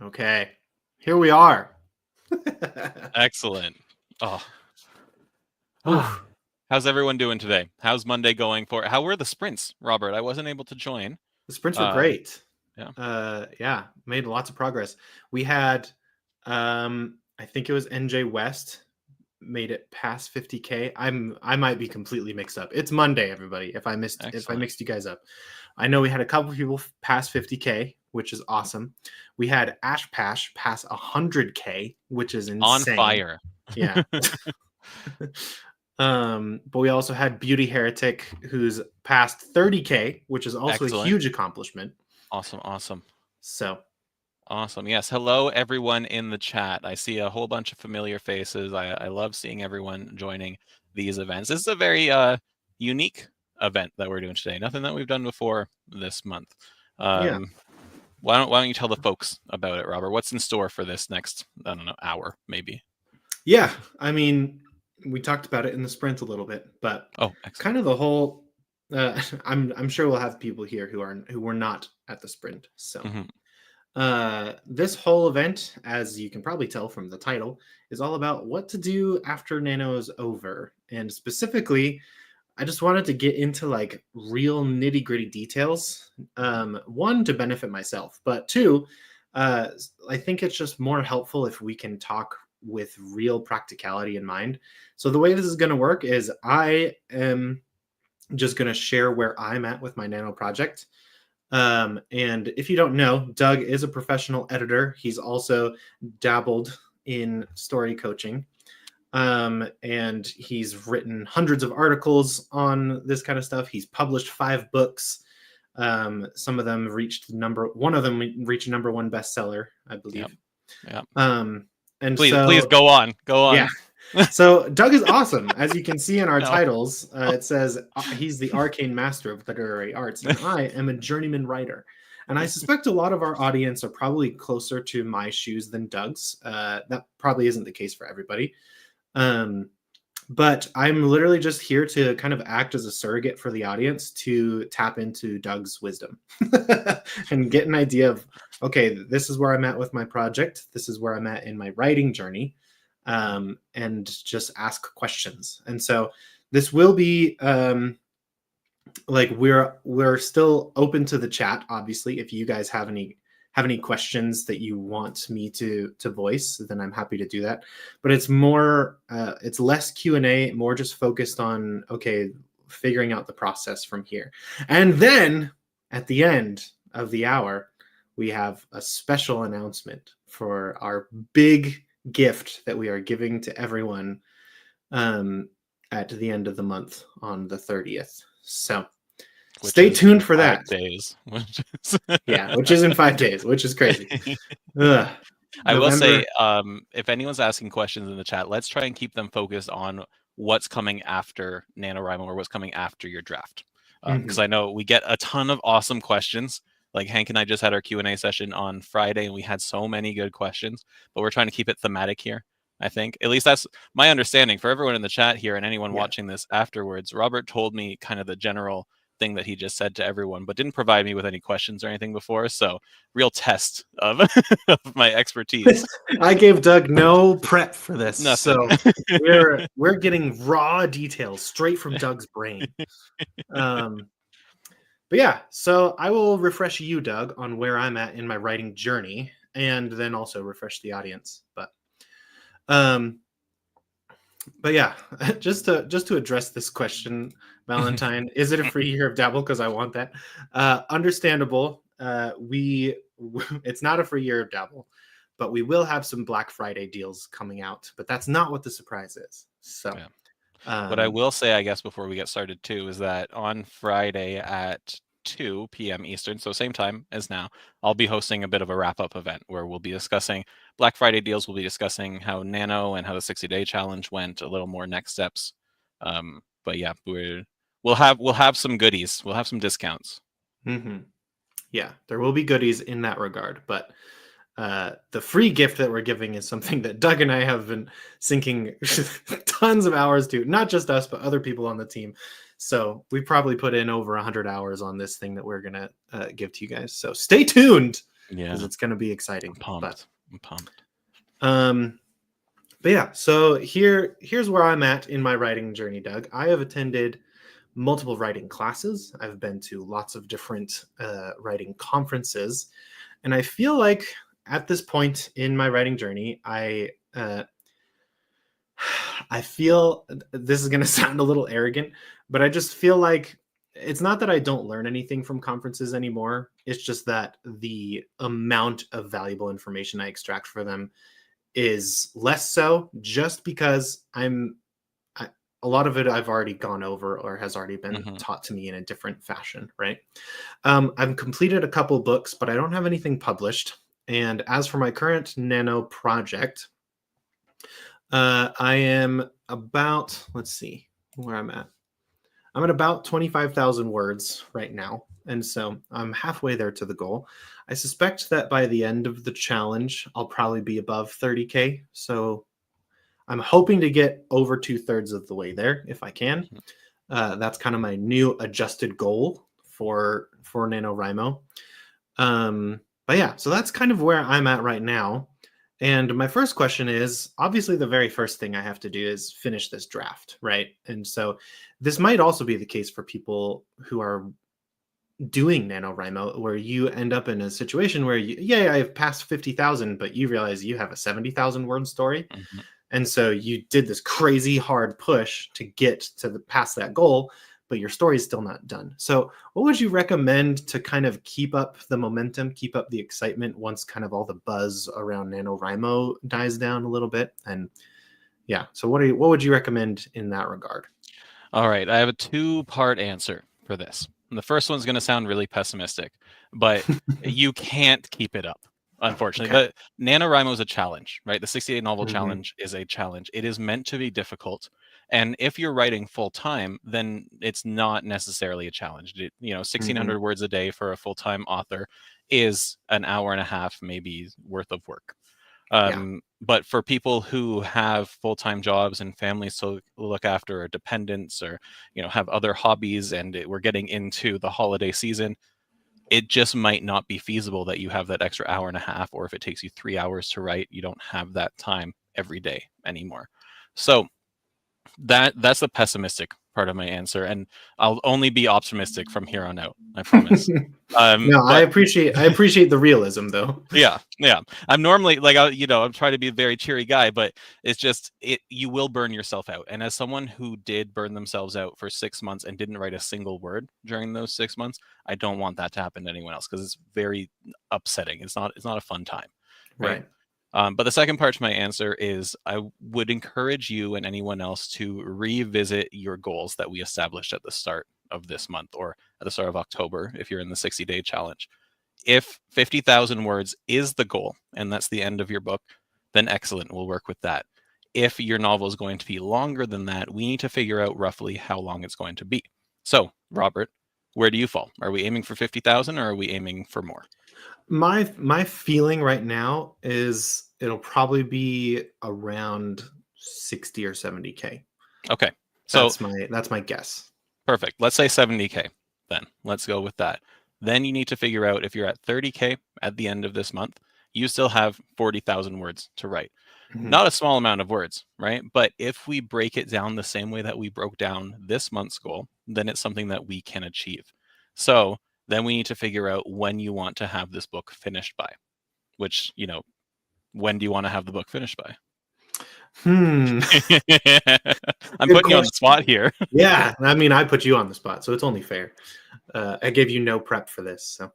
Okay, here we are. Excellent. Oh, Oof. how's everyone doing today? How's Monday going for? How were the sprints, Robert? I wasn't able to join. The sprints were Um, great. yeah. Yeah, made lots of progress. We had, I think it was NJ West made it past 50K. I might be completely mixed up. It's Monday, everybody. If I Excellent. mixed you guys up, I know we had a couple people past 50K, which is awesome. We had Ash Pash pass 100K, which is On insane. fire. Yeah. But we also had Beauty Heretic, who's past 30K, which is also a Excellent. huge accomplishment. Awesome. Awesome. So Awesome. Yes. Hello, everyone in the chat. I see a whole bunch of familiar faces. I love seeing everyone joining these events. This is a very unique event that we're doing today. Nothing that we've done before this month. yeah, Why don't you tell the folks about it, Robert? What's in store for this next, I don't know, hour maybe? yeah. I mean, we talked about it in the sprint a little bit, but Oh, excellent. kind of the whole. I'm sure we'll have people here who were not at the sprint. So Hmm. this whole event, as you can probably tell from the title, is all about what to do after Nano is over, and specifically I just wanted to get into like real nitty gritty details. One, to benefit myself, but two, I think it's just more helpful if we can talk with real practicality in mind. So the way this is going to work is I am just going to share where I'm at with my Nano project. And if you don't know, Doug is a professional editor. He's also dabbled in story coaching, and he's written hundreds of articles on this kind of stuff. He's published 5 books. Some of them reached one of them reached number 1 bestseller, I believe. Yep. Yep. And Please so go on. Go yeah, on. so Doug is awesome. As you can see in our No. titles, it says he's the arcane master of literary arts, and I am a journeyman writer. And I suspect a lot of our audience are probably closer to my shoes than Doug's. That probably isn't the case for everybody. Um, but I'm literally just here to kind of act as a surrogate for the audience to tap into Doug's wisdom and get an idea of, okay, this is where I'm at with my project. This is where I'm at in my writing journey, and just ask questions. And so this will be like we're still open to the chat. Obviously, if you guys have any questions that you want me to voice, then I'm happy to do that. But it's less Q&A, more just focused on, okay, figuring out the process from here. And then at the end of the hour, we have a special announcement for our big gift that we are giving to everyone at the end of the month on the 30th. So stay tuned for that. 5 days. Yeah, which is in 5 days, which is crazy. Ugh. I will say, November. if anyone's asking questions in the chat, let's try and keep them focused on what's coming after NaNoWriMo or what's coming after your draft. Because I know we get a ton of awesome questions. Like Hank and I just had our Q&A session on Friday, and we had so many good questions, but we're trying to keep it thematic here. I think, at least that's my understanding. For everyone in the chat here and anyone watching this afterwards, Robert told me kind of the general thing that he just said to everyone, but didn't provide me with any questions or anything before. So real test of, of my expertise. I gave Doug no prep for this. Nothing. So we're getting raw details straight from Doug's brain. But yeah, so I will refresh you, Doug, on where I'm at in my writing journey, and then also refresh the audience. But yeah, just to address this question, Valentine, is it a free year of Dabble? Because I want that. Understandable. It's not a free year of Dabble, but we will have some Black Friday deals coming out. But that's not what the surprise is. So, what I will say, I guess, before we get started too, is that on Friday at 2 p.m. Eastern, so same time as now, I'll be hosting a bit of a wrap-up event where we'll be discussing Black Friday deals. We'll be discussing how Nano and how the 60-day challenge went, a little more next steps. But yeah, we'll have some goodies. We'll have some discounts. Yeah, there will be goodies in that regard, but the free gift that we're giving is something that Doug and I have been sinking tons of hours to, not just us, but other people on the team. So we probably put in over 100 hours on this thing that we're going to give to you guys. So stay tuned. because Yeah, it's going to be exciting. But I'm pumped. um, but yeah, so here's where I'm at in my writing journey, Doug. I have attended multiple writing classes. I've been to lots of different writing conferences, and I feel like at this point in my writing journey, I feel this is going to sound a little arrogant, but I just feel like it's not that I don't learn anything from conferences anymore. It's just that the amount of valuable information I extract for them is less so, just because a lot of it I've already gone over or has already been Hmm. taught to me in a different fashion, right? I've completed a couple books, but I don't have anything published. And as for my current nano project, I am about, let's see where I'm at. I'm at about 25,000 words right now. And so I'm halfway there to the goal. I suspect that by the end of the challenge, I'll probably be above 30K. So I'm hoping to get over 2/3 of the way there if I can. That's kind of my new adjusted goal for NaNoWriMo. But yeah, so that's kind of where I'm at right now. And my first question is, obviously the very first thing I have to do is finish this draft, right? And so this might also be the case for people who are doing NaNoWriMo, where you end up in a situation where I have passed 50,000, but you realize you have a 70,000 word story. Hmm. And so you did this crazy hard push to get to the past that goal, but your story is still not done. So what would you recommend to kind of keep up the momentum, keep up the excitement once kind of all the buzz around NaNoWriMo dies down a little bit? And yeah, so what would you recommend in that regard? All right, I have a two-part answer for this. And the first one's going to sound really pessimistic, but you can't keep it up, unfortunately. Okay. The NaNoWriMo is a challenge, right? The 68 novel Mm-hmm. challenge is a challenge. It is meant to be difficult. And if you're writing full time, then it's not necessarily a challenge. 1,600 words a day for a full-time author is an hour and a half, maybe, worth of work. Yeah. But for people who have full-time jobs and families to look after, or dependents, or have other hobbies, and we're getting into the holiday season, it just might not be feasible that you have that extra hour and a half, or if it takes you 3 hours to write, you don't have that time every day anymore. So that's the pessimistic part of my answer, and I'll only be optimistic from here on out, I promise. No, I But appreciate the realism though. yeah, yeah. I'm normally like, I'm trying to be a very cheery guy, but it's just you will burn yourself out. And as someone who did burn themselves out for 6 months and didn't write a single word during those 6 months, I don't want that to happen to anyone else, because it's very upsetting. It's not a fun time, right? Right. But the second part to my answer is, I would encourage you and anyone else to revisit your goals that we established at the start of this month, or at the start of October if you're in the 60-day challenge. If 50,000 words is the goal and that's the end of your book, then excellent, we'll work with that. If your novel is going to be longer than that, we need to figure out roughly how long it's going to be. So, Robert, where do you fall? Are we aiming for 50,000, or are we aiming for more? My feeling right now is it'll probably be around 60 or 70K. Okay. So That's my guess. perfect. Let's say 70K then. Let's go with that. Then you need to figure out, if you're at 30K at the end of this month, you still have 40,000 words to write. Mhm. Not a small amount of words, right? But if we break it down the same way that we broke down this month's goal, then it's something that we can achieve. So then we need to figure out when you want to have this book finished by, which, when do you want to have the book finished by? Hmm. I'm Good putting you on the question. spot here. Yeah, I mean, I put you on the spot, so it's only fair. I gave you no prep for this, so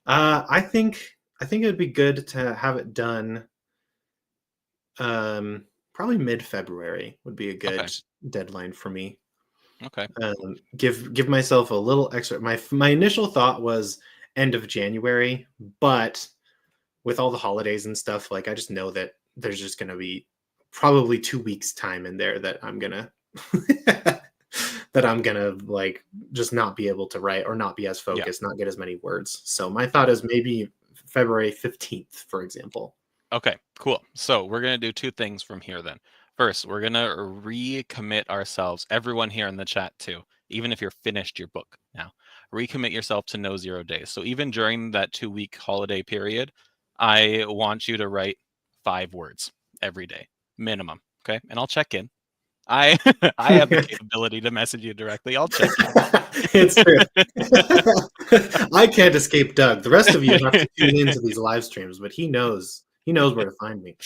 I think it would be good to have it done. Probably mid-February would be a Okay. good deadline for me. Okay. Give myself a little extra. My initial thought was end of January, but with all the holidays and stuff, like I just know that there's just gonna be probably 2 weeks time in there that I'm gonna that I'm gonna like just not be able to write, or not be as Yeah. focused, not get as many words. So my thought is maybe February 15th, for example. Okay, cool. So we're going to do two things from here then. First, we're going to recommit ourselves, everyone here in the chat too, even if you're finished your book now, recommit yourself to no 0 days. So even during that 2-week holiday period, I want you to write 5 words every day, minimum. Okay. And I'll check in. I I have the capability to message you directly. I'll check in. It's true. I can't escape Doug. The rest of you have to tune into these live streams, but he knows where to find me.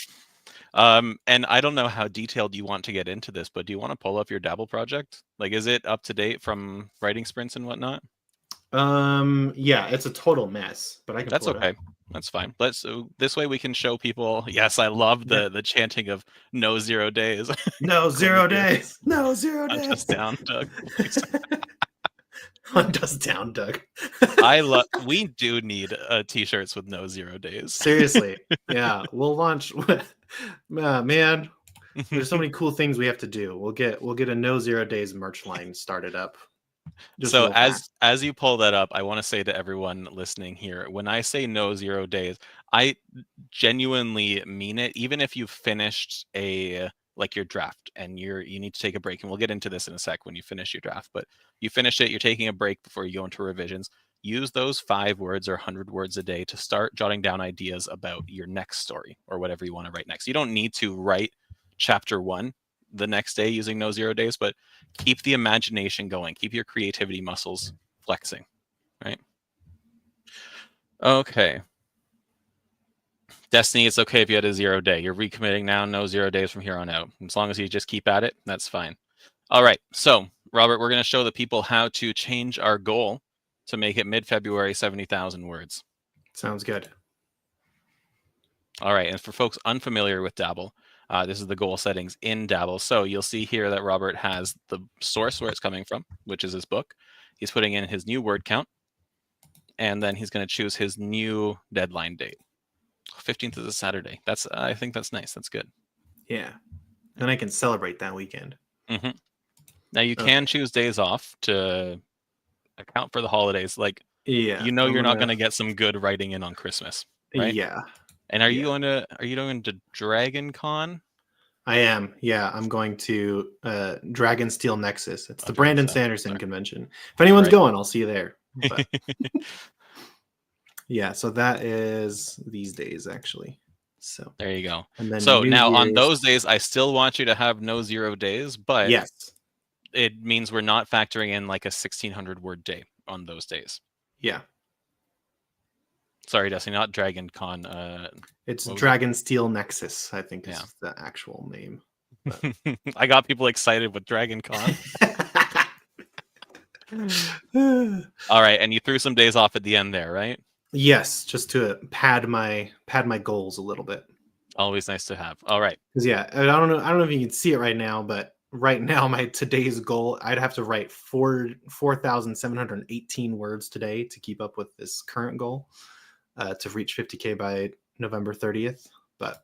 And I don't know how detailed you want to get into this, but do you want to pull up your Dabble project? Like, is it up to date from writing sprints and whatnot? Yeah, it's a total mess, but I can. That's okay. That's fine. This way we can show people. Yes, I love the chanting of no 0 days. No 0 days. No 0 days. Hunt us down, Doug. Hunt us down, Doug. We do need t-shirts with no 0 days. Seriously. Yeah, we'll launch. Man, there's so many cool things we have to do. We'll get a no 0 days merch line started up. So as you pull that up, I want to say to everyone listening here, when I say no 0 days, I genuinely mean it. Even if you've finished your draft and you need to take a break, and we'll get into this in a sec when you finish your draft, but you finish it, you're taking a break before you go into revisions. Use those 5 words or 100 words a day to start jotting down ideas about your next story or whatever you want to write next. You don't need to write chapter 1 the next day using no 0 days, but keep the imagination going. Keep your creativity muscles flexing, right? Okay. Destiny, it's okay if you had a 0 day. You're recommitting now, no 0 days from here on out. As long as you just keep at it, that's fine. All right. So, Robert, we're going to show the people how to change our goal to make it mid-February 70,000 words. Sounds good. All right. And for folks unfamiliar with Dabble, this is the goal settings in Dabble. So you'll see here that Robert has the source where it's coming from, which is his book. He's putting in his new word count, and then he's going to choose his new deadline date. 15th is a Saturday. I think that's nice. That's good. Yeah. And I can celebrate that weekend. Mm-hmm. Now you can choose days off to account for the holidays. Like, yeah, you're not going to get some good writing in on Christmas, right? Yeah. And are you going to Dragon Con? I am. Yeah, I'm going to Dragon Steel Nexus. It's the Brandon Sanderson convention. If anyone's going, I'll see you there. But yeah, so that is these days actually. So there you go. And then so now on those days, I still want you to have no 0 days, but yes, it means we're not factoring in like a 1,600 word day on those days. Yeah. Sorry, Destiny, not Dragon Con. It's Dragon Steel Nexus, I think is the actual name. I got people excited with Dragon Con. All right, and you threw some days off at the end there, right? Yes, just to pad my goals a little bit. Always nice to have. All right. Because I don't know if you can see it right now, but right now my today's goal, I'd have to write 4,718 words today to keep up with this current goal. To reach 50K by November 30th. But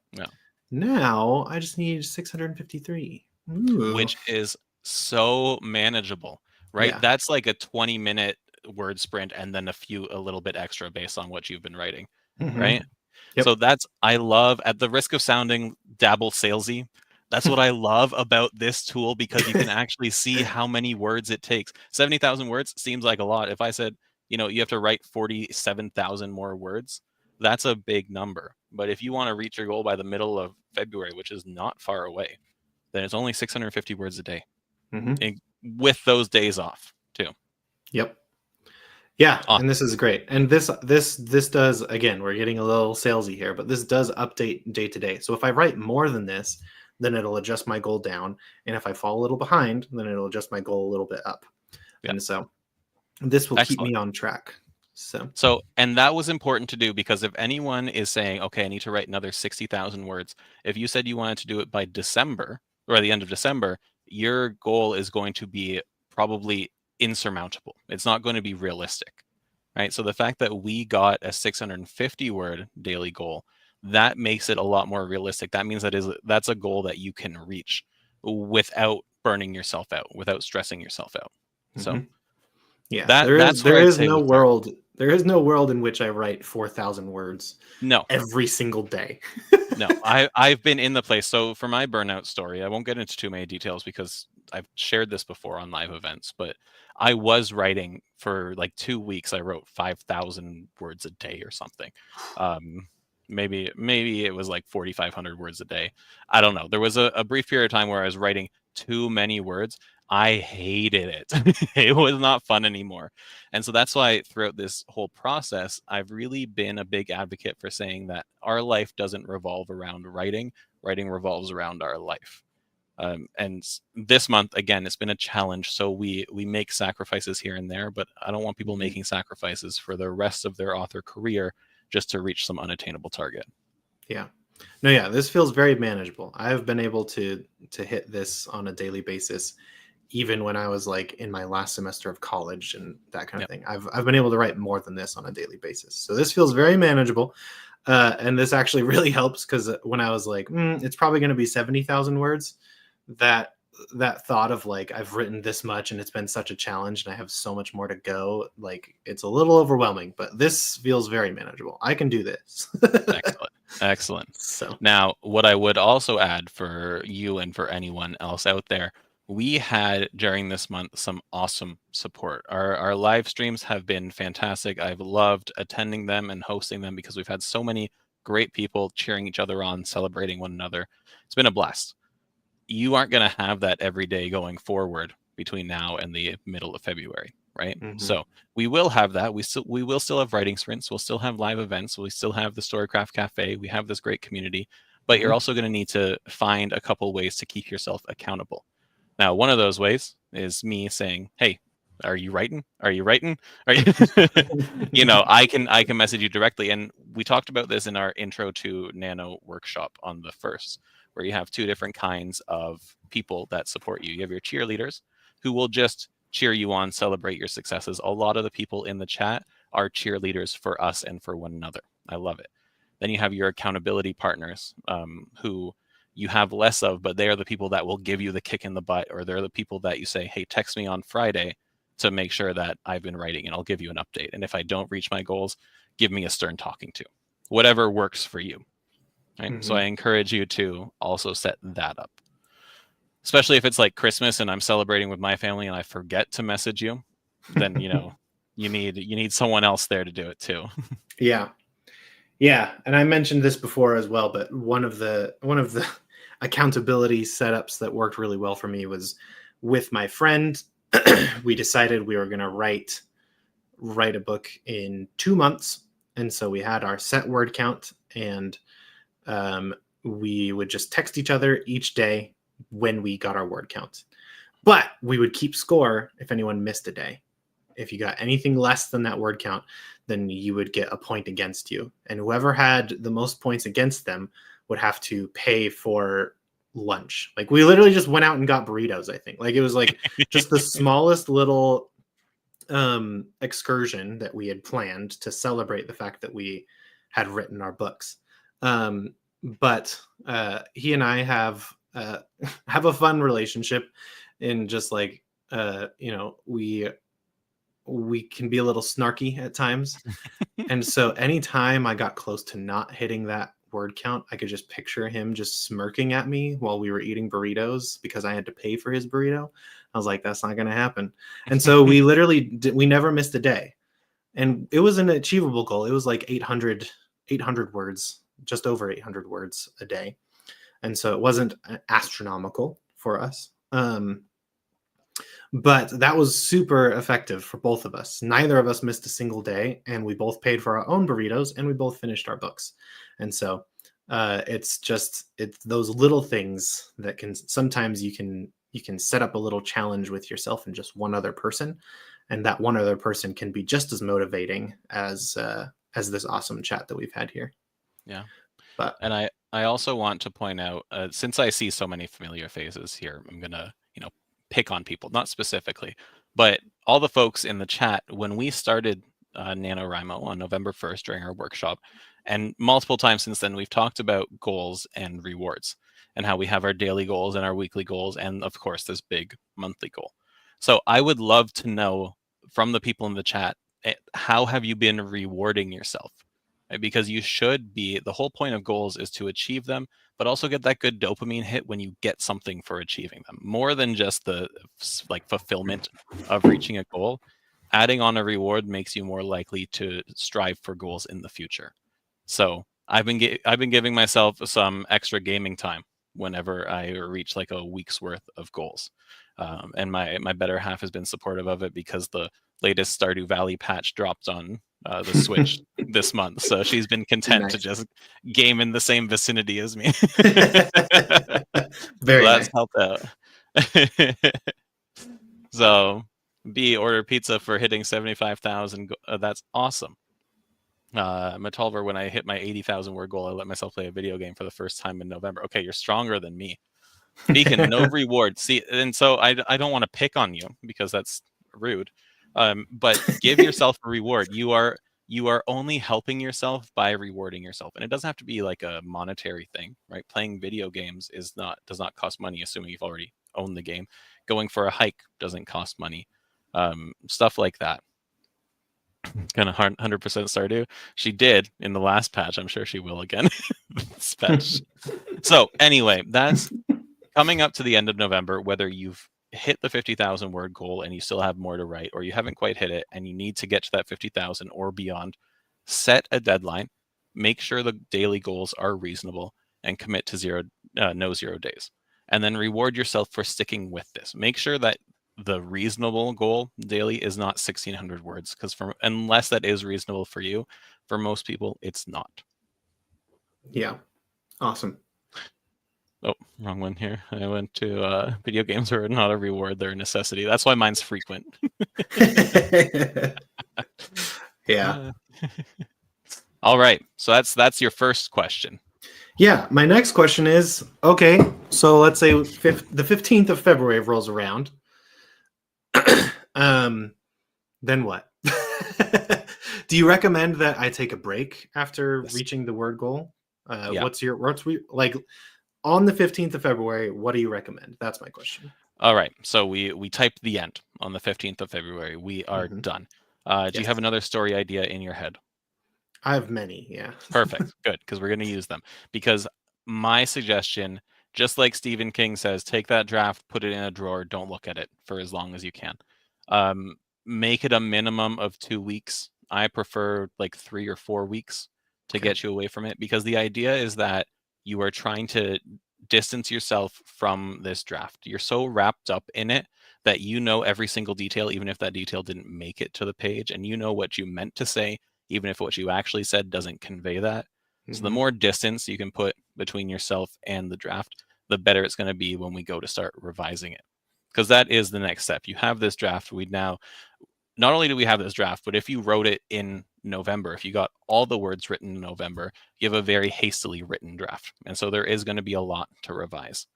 now I just need 653. Ooh. Which is so manageable, right? Yeah. That's like a 20-minute word sprint and then a little bit extra based on what you've been writing, right? Yep. So I love, at the risk of sounding Dabble salesy, that's what I love about this tool, because you can actually see how many words it takes. 70,000 words seems like a lot. If I said, you have to write 47,000 more words, that's a big number. But if you want to reach your goal by the middle of February, which is not far away, then it's only 650 words a day, with those days off too. Yep. Yeah, awesome. And this is great. And this does, again, we're getting a little salesy here, but this does update day to day. So if I write more than this, then it'll adjust my goal down. And if I fall a little behind, then it'll adjust my goal a little bit up. Yep. And so this will keep me on track. So, and that was important to do, because if anyone is saying, okay, I need to write another 60,000 words, if you said you wanted to do it by December or the end of December, your goal is going to be probably insurmountable. It's not going to be realistic, right? So the fact that we got a 650 word daily goal, that makes it a lot more realistic. That means that's a goal that you can reach without burning yourself out, without stressing yourself out. So yeah, there is no world in which I write 4,000 words. No, every single day. No, I've been in the place. So for my burnout story, I won't get into too many details because I've shared this before on live events, but I was writing for like 2 weeks I wrote 5,000 words a day or something. Maybe it was like 4,500 words a day. I don't know. There was a brief period of time where I was writing too many words. I hated it. It was not fun anymore. And so that's why throughout this whole process, I've really been a big advocate for saying that our life doesn't revolve around writing. Writing revolves around our life. And this month, again, it's been a challenge. So we make sacrifices here and there, but I don't want people making sacrifices for the rest of their author career just to reach some unattainable target. Yeah. No, yeah, this feels very manageable. I've been able to hit this on a daily basis, even when I was like in my last semester of college and that kind of thing. I've been able to write more than this on a daily basis. So this feels very manageable. And this actually really helps because when I was like, it's probably going to be 70,000 words, that thought of like, I've written this much and it's been such a challenge and I have so much more to go, like it's a little overwhelming, but this feels very manageable. I can do this. Excellent. So now, what I would also add for you and for anyone else out there, we had during this month some awesome support. Our live streams have been fantastic. I've loved attending them and hosting them because we've had so many great people cheering each other on, celebrating one another. It's been a blast. You aren't going to have that every day going forward between now and the middle of February, right? So we will have that. We will still have writing sprints. We'll still have live events. We still have the Storycraft Cafe. We have this great community, but you're also going to need to find a couple ways to keep yourself accountable. Now, one of those ways is me saying, "Hey, are you writing? Are you writing? Are you?" I can message you directly, and we talked about this in our intro to Nano workshop on the 1st, where you have 2 different kinds of people that support you. You have your cheerleaders who will just cheer you on, celebrate your successes. A lot of the people in the chat are cheerleaders for us and for one another. I love it. Then you have your accountability partners who you have less of, but they're the people that will give you the kick in the butt, or they're the people that you say, hey, text me on Friday to make sure that I've been writing and I'll give you an update. And if I don't reach my goals, give me a stern talking to. Whatever works for you. Right? So I encourage you to also set that up. Especially if it's like Christmas and I'm celebrating with my family and I forget to message you, then you need someone else there to do it too. Yeah, and I mentioned this before as well, but one of the accountability setups that worked really well for me was with my friend. We decided we were going to write a book in 2 months, and so we had our set word count, and we would just text each other each day when we got our word count. But we would keep score if anyone missed a day. If you got anything less than that word count, then you would get a point against you. And whoever had the most points against them would have to pay for lunch. Like we literally just went out and got burritos, I think. Like it was like just the smallest little excursion that we had planned to celebrate the fact that we had written our books. But he and I have a fun relationship in just like, we can be a little snarky at times. And so anytime I got close to not hitting that word count, I could just picture him just smirking at me while we were eating burritos because I had to pay for his burrito. I was like, that's not going to happen. And so we literally we never missed a day. And it was an achievable goal. It was like 800 words, just over 800 words a day. And so it wasn't astronomical for us. But that was super effective for both of us. Neither of us missed a single day, and we both paid for our own burritos, and we both finished our books. And so it's those little things that can sometimes you can set up a little challenge with yourself and just one other person, and that one other person can be just as motivating as this awesome chat that we've had here. Yeah. And I also want to point out, since I see so many familiar faces here, I'm gonna pick on people, not specifically, but all the folks in the chat when we started NaNoWriMo on November 1st during our workshop, and multiple times since then, we've talked about goals and rewards and how we have our daily goals and our weekly goals, and of course this big monthly goal. So I would love to know from the people in the chat, how have you been rewarding yourself? Because you should be, the whole point of goals is to achieve them, but also get that good dopamine hit when you get something for achieving them, more than just the like fulfillment of reaching a goal. adding on a reward makes you more likely to strive for goals in the future. So I've been giving myself some extra gaming time whenever I reach like a week's worth of goals. And my better half has been supportive of it because the latest Stardew Valley patch dropped on the Switch this month. So she's been content to Nice. just game in the same vicinity as me. Very So that's nice. helped out. So B, order pizza for hitting 75,000. That's awesome. Matalver, when I hit my 80,000 word goal, I let myself play a video game for the first time in November. Okay, you're stronger than me. Beacon, no reward. See, and so I don't want to pick on you because that's rude. But give yourself a reward. You are only helping yourself by rewarding yourself, and it doesn't have to be like a monetary thing, right? Playing video games does not cost money, assuming you've already owned the game. Going for a hike doesn't cost money. Stuff like that. Kind of 100% Stardew. She did in the last patch. I'm sure she will again. This patch. So anyway, that's coming up to the end of November. Whether you've hit the 50,000 word goal and you still have more to write, or you haven't quite hit it and you need to get to that 50,000 or beyond, set a deadline. Make sure the daily goals are reasonable and commit to no 0 days. And then reward yourself for sticking with this. Make sure that the reasonable goal daily is not 1,600 words, because unless that is reasonable for you, for most people, it's not. Yeah. Awesome. Oh, wrong one here. I went to video games are not a reward, they're a necessity. That's why mine's frequent. Yeah. All right. So that's your first question. Yeah. My next question is, okay, so let's say the 15th of February rolls around. Then what? Do you recommend that I take a break after reaching the word goal? Yeah. What's like on the 15th of February? What do you recommend? That's my question. All right. So we typed the end on the 15th of February. We are done. Do you have another story idea in your head? I have many. Yeah. Perfect. Good. Because we're going to use them. Because my suggestion, just like Stephen King says, take that draft, put it in a drawer, don't look at it for as long as you can. Make it a minimum of 2 weeks. I prefer like 3 or 4 weeks to get you away from it, because the idea is that you are trying to distance yourself from this draft. You're so wrapped up in it that you know every single detail, even if that detail didn't make it to the page, and you know what you meant to say, even if what you actually said doesn't convey that. So the more distance you can put between yourself and the draft, the better it's going to be when we go to start revising it. Because that is the next step. You have this draft. Not only do we have this draft, but if you wrote it in November, if you got all the words written in November, you have a very hastily written draft. And so there is going to be a lot to revise.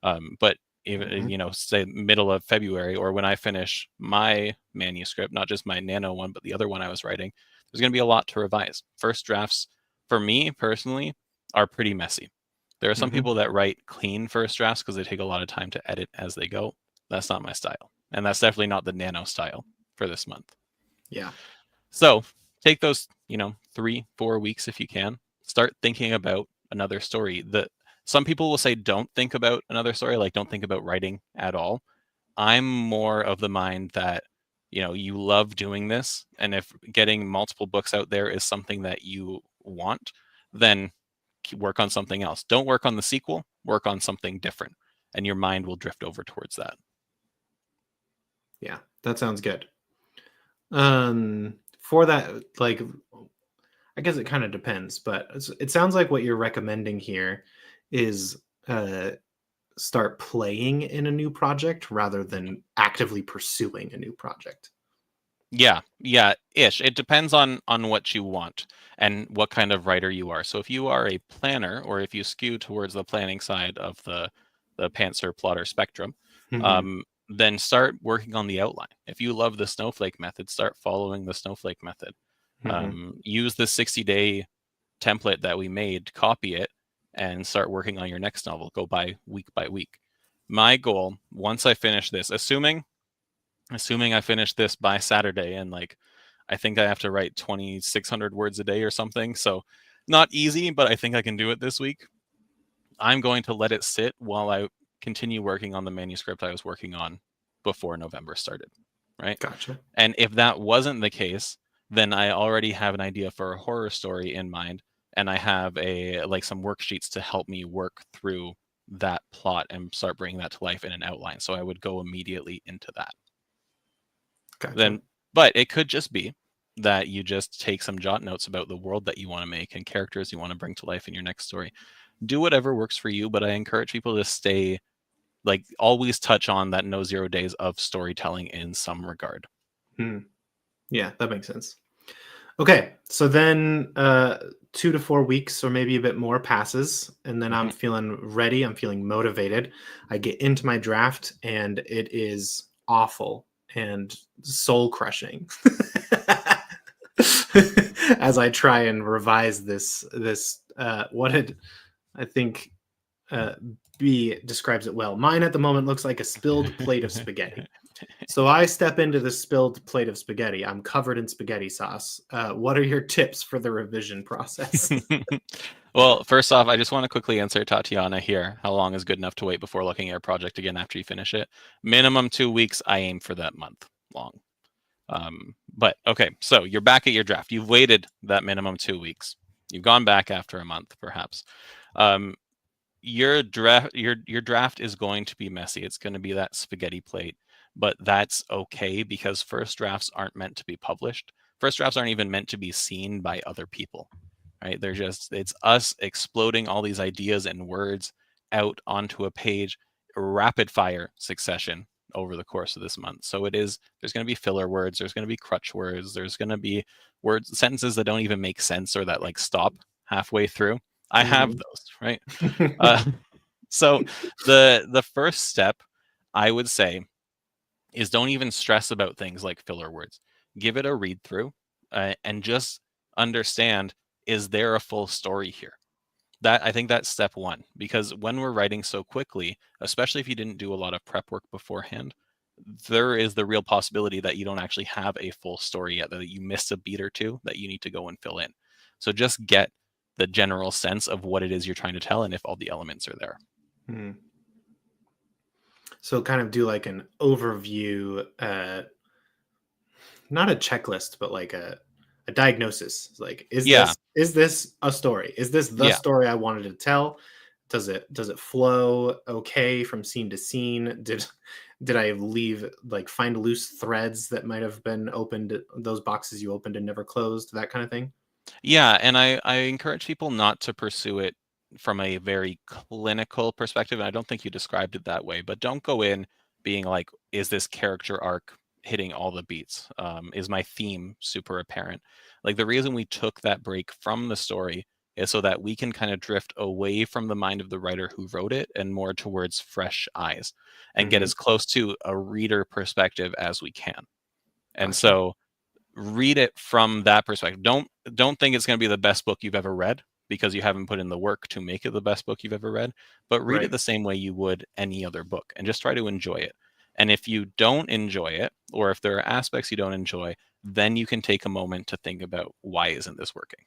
But even, say middle of February, or when I finish my manuscript, not just my Nano one, but the other one I was writing, there's going to be a lot to revise. First drafts, for me personally, are pretty messy. There are some people that write clean first drafts because they take a lot of time to edit as they go. That's not my style. And that's definitely not the Nano style for this month. Yeah. So take those, 3-4 weeks if you can. Start thinking about another story. Some people will say don't think about another story, like don't think about writing at all. I'm more of the mind that, you love doing this, and if getting multiple books out there is something that you want, then work on something else. Don't work on the sequel, work on something different, and your mind will drift over towards that. Yeah, that sounds good. For that, like, I guess it kind of depends, but it sounds like what you're recommending here is start playing in a new project rather than actively pursuing a new project. Yeah, ish. It depends on what you want and what kind of writer you are. So if you are a planner, or if you skew towards the planning side of the Pantser plotter spectrum, then start working on the outline. If you love the snowflake method, start following the snowflake method. Use the 60-day template that we made, copy it, and start working on your next novel. Go by week. My goal, once I finish this, assuming I finish this by Saturday, and I think I have to write 2,600 words a day or something. So not easy, but I think I can do it this week. I'm going to let it sit while I continue working on the manuscript I was working on before November started. right? Gotcha. And if that wasn't the case, then I already have an idea for a horror story in mind, and I have some worksheets to help me work through that plot and start bringing that to life in an outline. So I would go immediately into that. Gotcha. But it could just be that you just take some jot notes about the world that you want to make and characters you want to bring to life in your next story. Do whatever works for you, but I encourage people to stay, always touch on that no 0 days of storytelling in some regard. Yeah, that makes sense. Okay, so then 2 to 4 weeks or maybe a bit more passes, and then I'm feeling ready. I'm feeling motivated. I get into my draft, and it is awful and soul crushing as I try and revise this. What did I think? B describes it well. Mine at the moment looks like a spilled plate of spaghetti. So I step into the spilled plate of spaghetti. I'm covered in spaghetti sauce. What are your tips for the revision process? Well, first off, I just want to quickly answer Tatiana here. How long is good enough to wait before looking at a project again after you finish it? Minimum 2 weeks. I aim for that month long. But okay, so you're back at your draft. You've waited that minimum 2 weeks. You've gone back after a month, perhaps. Your draft is going to be messy. It's going to be that spaghetti plate, but that's okay because first drafts aren't meant to be published. First drafts aren't even meant to be seen by other people, right? It's us exploding all these ideas and words out onto a page, rapid fire succession over the course of this month. So there's going to be filler words, there's going to be crutch words, there's going to be sentences that don't even make sense or that stop halfway through. I have those, right? So the first step, I would say, is don't even stress about things like filler words. Give it a read through and just understand, is there a full story here? I think that's step one, because when we're writing so quickly, especially if you didn't do a lot of prep work beforehand, there is the real possibility that you don't actually have a full story yet, that you missed a beat or two that you need to go and fill in. So just get the general sense of what it is you're trying to tell and if all the elements are there. So kind of do like an overview, not a checklist, but like a diagnosis. Like, is this a story? Is this the story I wanted to tell? Does it flow okay from scene to scene? Did I find loose threads that might have been opened, those boxes you opened and never closed, that kind of thing? Yeah, and I encourage people not to pursue it from a very clinical perspective. And I don't think you described it that way, but don't go in being like, is this character arc hitting all the beats? Is my theme super apparent? Like, the reason we took that break from the story is so that we can kind of drift away from the mind of the writer who wrote it and more towards fresh eyes and get as close to a reader perspective as we can. And so read it from that perspective. Don't think it's going to be the best book you've ever read because you haven't put in the work to make it the best book you've ever read, but read it the same way you would any other book and just try to enjoy it. And if you don't enjoy it, or if there are aspects you don't enjoy, then you can take a moment to think about, why isn't this working?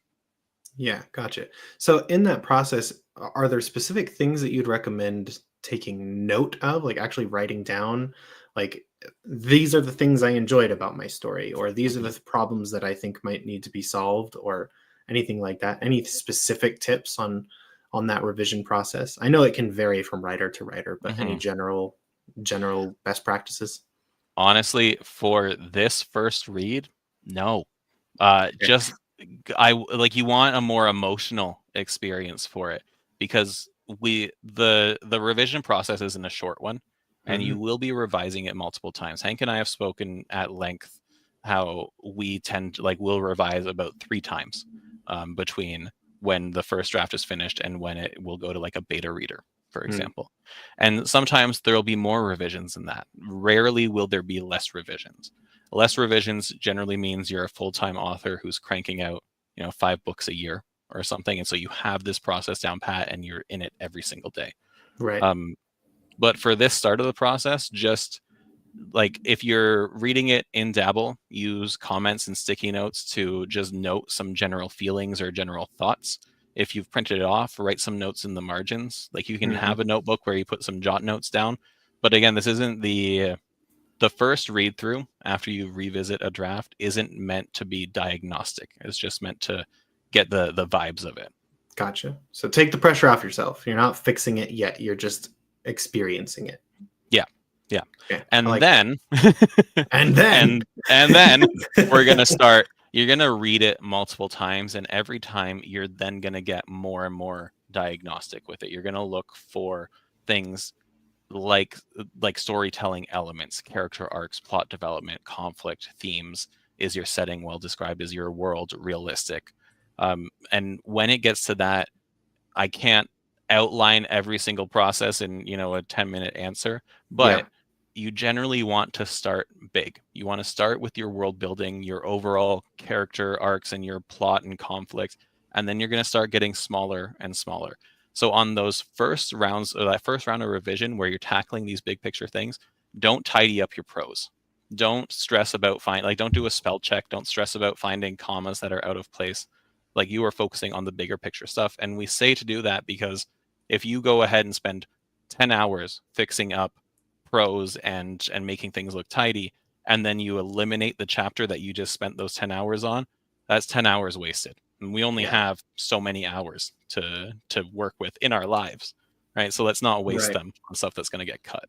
Yeah, gotcha. So in that process, are there specific things that you'd recommend taking note of, like actually writing down, like, these are the things I enjoyed about my story, or these are the problems that I think might need to be solved, or anything like that? Any specific tips on that revision process? I know it can vary from writer to writer, but any general best practices? Honestly, for this first read, no. Just you want a more emotional experience for it, because the revision process isn't a short one, and you will be revising it multiple times. Hank and I have spoken at length how we tend to we'll revise about 3 times between when the first draft is finished and when it will go to a beta reader, for example. And sometimes there'll be more revisions than that. Rarely will there be less revisions. Less revisions generally means you're a full-time author who's cranking out, 5 books a year or something. And so you have this process down pat and you're in it every single day. Right. But for this start of the process, just if you're reading it in Dabble, use comments and sticky notes to just note some general feelings or general thoughts. If you've printed it off, write some notes in the margins. You can have a notebook where you put some jot notes down. But again, this isn't the the first read through after you revisit a draft isn't meant to be diagnostic. It's just meant to get the vibes of it. Gotcha. So take the pressure off yourself. You're not fixing it yet. You're just experiencing it. Yeah. Yeah. Okay. And like then and then and then we're going to start, you're going to read it multiple times, and every time you're then going to get more and more diagnostic with it. You're going to look for things like storytelling elements, character arcs, plot development, conflict, themes. Is your setting well described? Is your world realistic? And when it gets to that, I can't outline every single process in, a 10-minute answer, but you generally want to start big. You want to start with your world building, your overall character arcs, and your plot and conflict, and then you're going to start getting smaller and smaller. So on those first rounds, or that first round of revision where you're tackling these big picture things, don't tidy up your prose. Don't stress about don't do a spell check. Don't stress about finding commas that are out of place. Like, you are focusing on the bigger picture stuff. And we say to do that because if you go ahead and spend 10 hours fixing up prose and making things look tidy, and then you eliminate the chapter that you just spent those 10 hours on, that's 10 hours wasted. And we only have so many hours to work with in our lives, right? So let's not waste them on stuff that's going to get cut.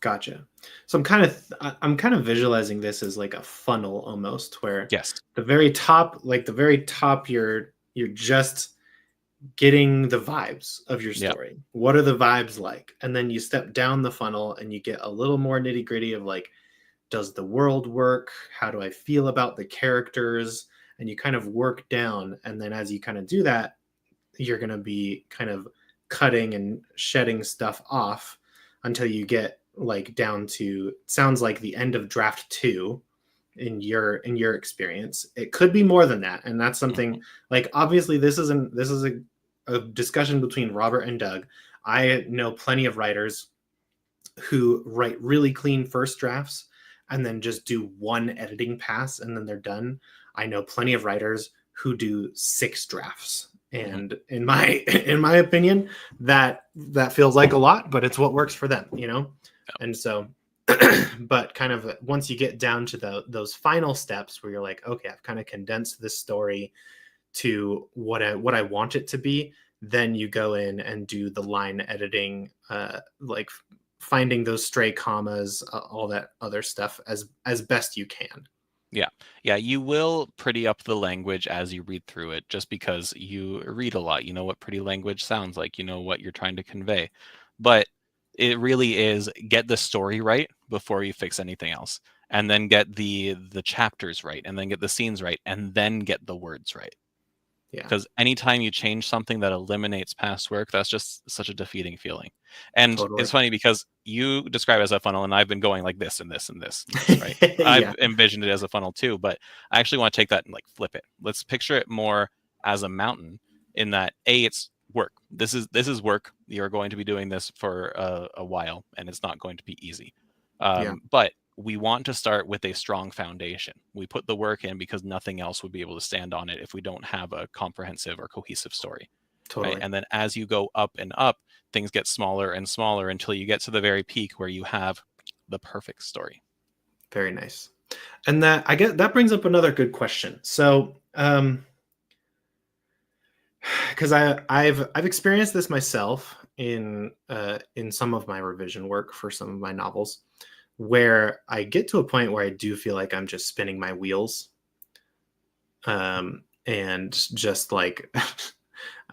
Gotcha. So I'm kind of visualizing this as like a funnel almost, where the very top, you're just getting the vibes of your story. What are the vibes like? And then you step down the funnel and you get a little more nitty gritty of like, does the world work? How do I feel about the characters? And you kind of work down. And then as you kind of do that, you're going to be kind of cutting and shedding stuff off until you get like down to, sounds like the end of draft 2 in your experience. It could be more than that. And that's something like, obviously this is a discussion between Robert and Doug. I know plenty of writers who write really clean first drafts and then just do one editing pass and then they're done. I know plenty of writers who do 6 drafts. And in my opinion, that feels like a lot, but it's what works for them, And so, but kind of once you get down to those final steps where you're like, okay, I've kind of condensed this story to what I want it to be, then you go in and do the line editing, like finding those stray commas, all that other stuff as best you can. Yeah, you will pretty up the language as you read through it, just because you read a lot. You know what pretty language sounds like, you know what you're trying to convey. But it really is, get the story right before you fix anything else, and then get the chapters right, and then get the scenes right, and then get the words right. Because anytime you change something that eliminates past work, that's just such a defeating feeling. And it's funny because you describe it as a funnel, and I've been going like this and this and this, right? I've envisioned it as a funnel too, but I actually want to take that and like flip it. Let's picture it more as a mountain, in that it's work. This is work. You're going to be doing this for a while, and it's not going to be easy. But we want to start with a strong foundation. We put the work in because nothing else would be able to stand on it if we don't have a comprehensive or cohesive story. Right? And then as you go up and up, things get smaller and smaller until you get to the very peak where you have the perfect story. Very nice. And that brings up another good question. So, because I've experienced this myself in some of my revision work for some of my novels, where I get to a point where I do feel like I'm just spinning my wheels, and just like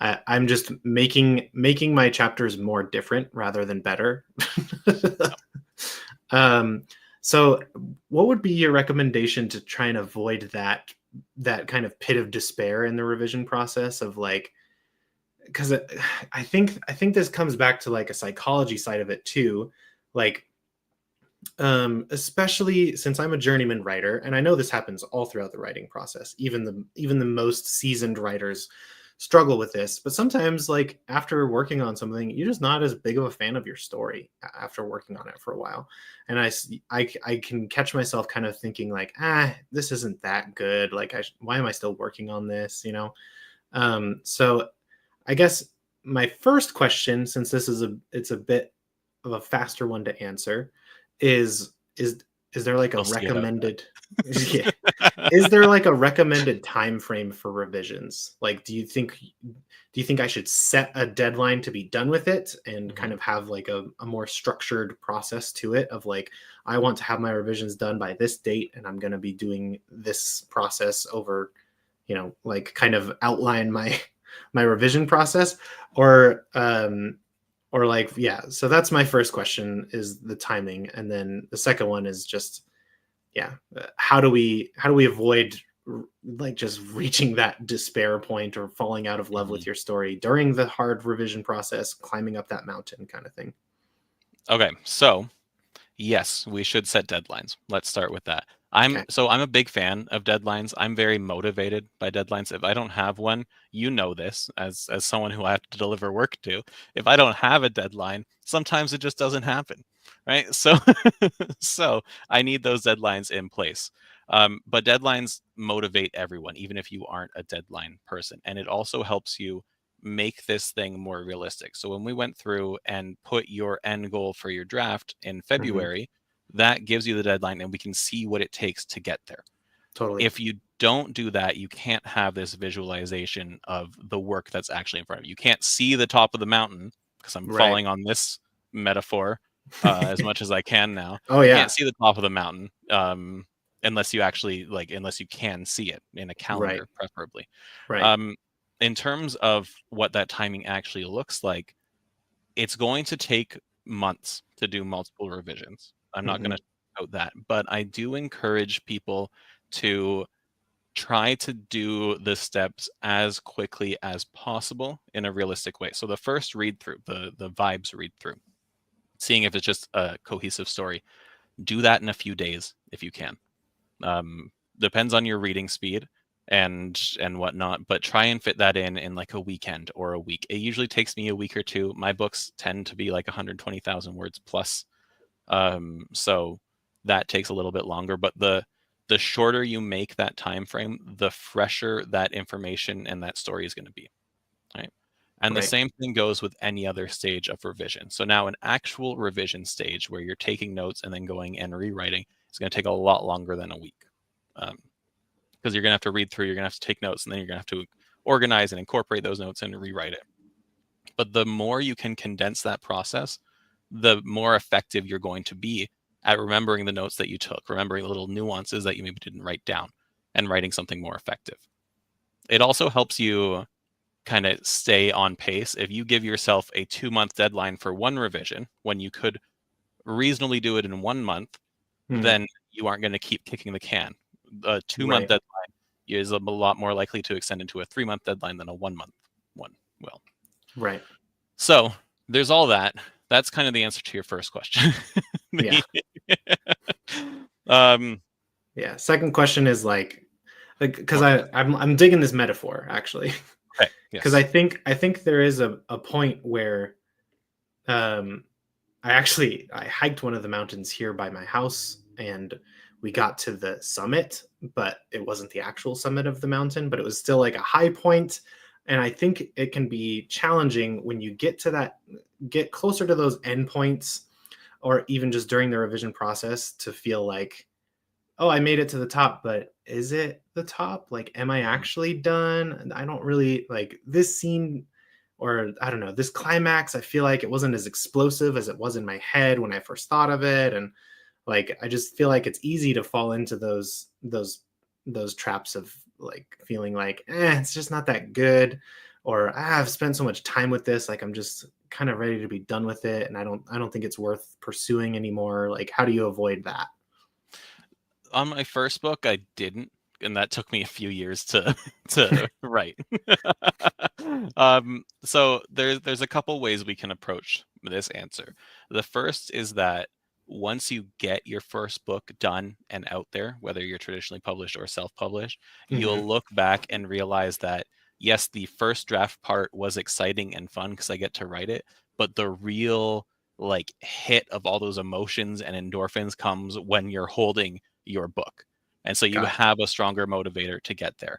I'm just making my chapters more different rather than better. So what would be your recommendation to try and avoid that kind of pit of despair in the revision process of like, because I think this comes back to like a psychology side of it too, like, especially since I'm a journeyman writer, and I know this happens all throughout the writing process. Even the most seasoned writers struggle with this, but sometimes like after working on something, you're just not as big of a fan of your story after working on it for a while. And I can catch myself kind of thinking like, this isn't that good. Like, why am I still working on this? So I guess my first question, since this is it's a bit of a faster one to answer, is is there like a We'll see about recommended yeah, that. is there like a recommended time frame for revisions? Like, do you think I should set a deadline to be done with it and kind Mhm. of have like a more structured process to it of like, I want to have my revisions done by this date and I'm going to be doing this process over, like kind of outline my my revision process, or like, yeah. So that's my first question, is the timing, and then the second one is just, yeah, how do we avoid like just reaching that despair point or falling out of love with Mhm. your story during the hard revision process, climbing up that mountain kind of thing. Okay, so yes, we should set deadlines. Let's start with that. I'm Okay. so I'm a big fan of deadlines. I'm very motivated by deadlines. If I don't have one, you know this as someone who I have to deliver work to. If I don't have a deadline, sometimes it just doesn't happen, right? So so I need those deadlines in place. But deadlines motivate everyone, even if you aren't a deadline person, and it also helps you make this thing more realistic. So when we went through and put your end goal for your draft in Hmm. February, that gives you the deadline and we can see what it takes to get there. Totally. If you don't do that, you can't have this visualization of the work that's actually in front of you. You can't see the top of the mountain, because I'm Right. falling on this metaphor as much as I can now. Oh You yeah. can't see the top of the mountain unless you actually unless you can see it in a Right. calendar, preferably. Right. Um, in terms of what that timing actually looks like, it's going to take months to do multiple revisions. I'm not going Hmm. to out that, but I do encourage people to try to do the steps as quickly as possible in a realistic way. So the first read through, the vibes read through, seeing if it's just a cohesive story, do that in a few days if you can. Depends on your reading speed and whatnot, but try and fit that in like a weekend or a week. It usually takes me a week or two. My books tend to be like 120,000 words plus, so that takes a little bit longer. But the shorter you make that time frame, the fresher that information and that story is going to be, right? And the Right. same thing goes with any other stage of revision. So now an actual revision stage where you're taking notes and then going and rewriting is going to take a lot longer than a week. Because you're going to have to read through, you're going to have to take notes, and then you're going to have to organize and incorporate those notes and rewrite it. But the more you can condense that process, the more effective you're going to be at remembering the notes that you took, remembering the little nuances that you maybe didn't write down, and writing something more effective. It also helps you kind of stay on pace. If you give yourself a 2-month deadline for one revision when you could reasonably do it in 1 month, Hmm. then you aren't going to keep kicking the can. A 2-month Right. deadline is a lot more likely to extend into a 3-month deadline than a 1-month one will. Right. So there's all that. That's kind of the answer to your first question. Yeah. um, Yeah. Second question is like, because more specific. I'm digging this metaphor actually, Okay. because I Yes. think I think there is a point where um I hiked one of the mountains here by my house, and we got to the summit, but it wasn't the actual summit of the mountain, but it was still like a high point. And I think it can be challenging when you get closer to those endpoints, or even just during the revision process, to feel like, oh, I made it to the top, but is it the top? Like, am I Mhm. actually done? And I don't really like this scene, or I don't know, this climax. I feel like it wasn't as explosive as it was in my head when I first thought of it. And like, I just feel like it's easy to fall into those traps of like feeling like, it's just not that good. Or I've spent so much time with this, like I'm just kind of ready to be done with it. And I don't think it's worth pursuing anymore. Like, how do you avoid that? On my first book, I didn't, and that took me a few years to to write. So there's a couple ways we can approach this answer. The first is that once you get your first book done and out there, whether you're traditionally published or self-published, Hmm. you'll look back and realize that yes, the first draft part was exciting and fun because I get to write it, but the real like hit of all those emotions and endorphins comes when you're holding your book, and so you Gotcha. have a stronger motivator to get there.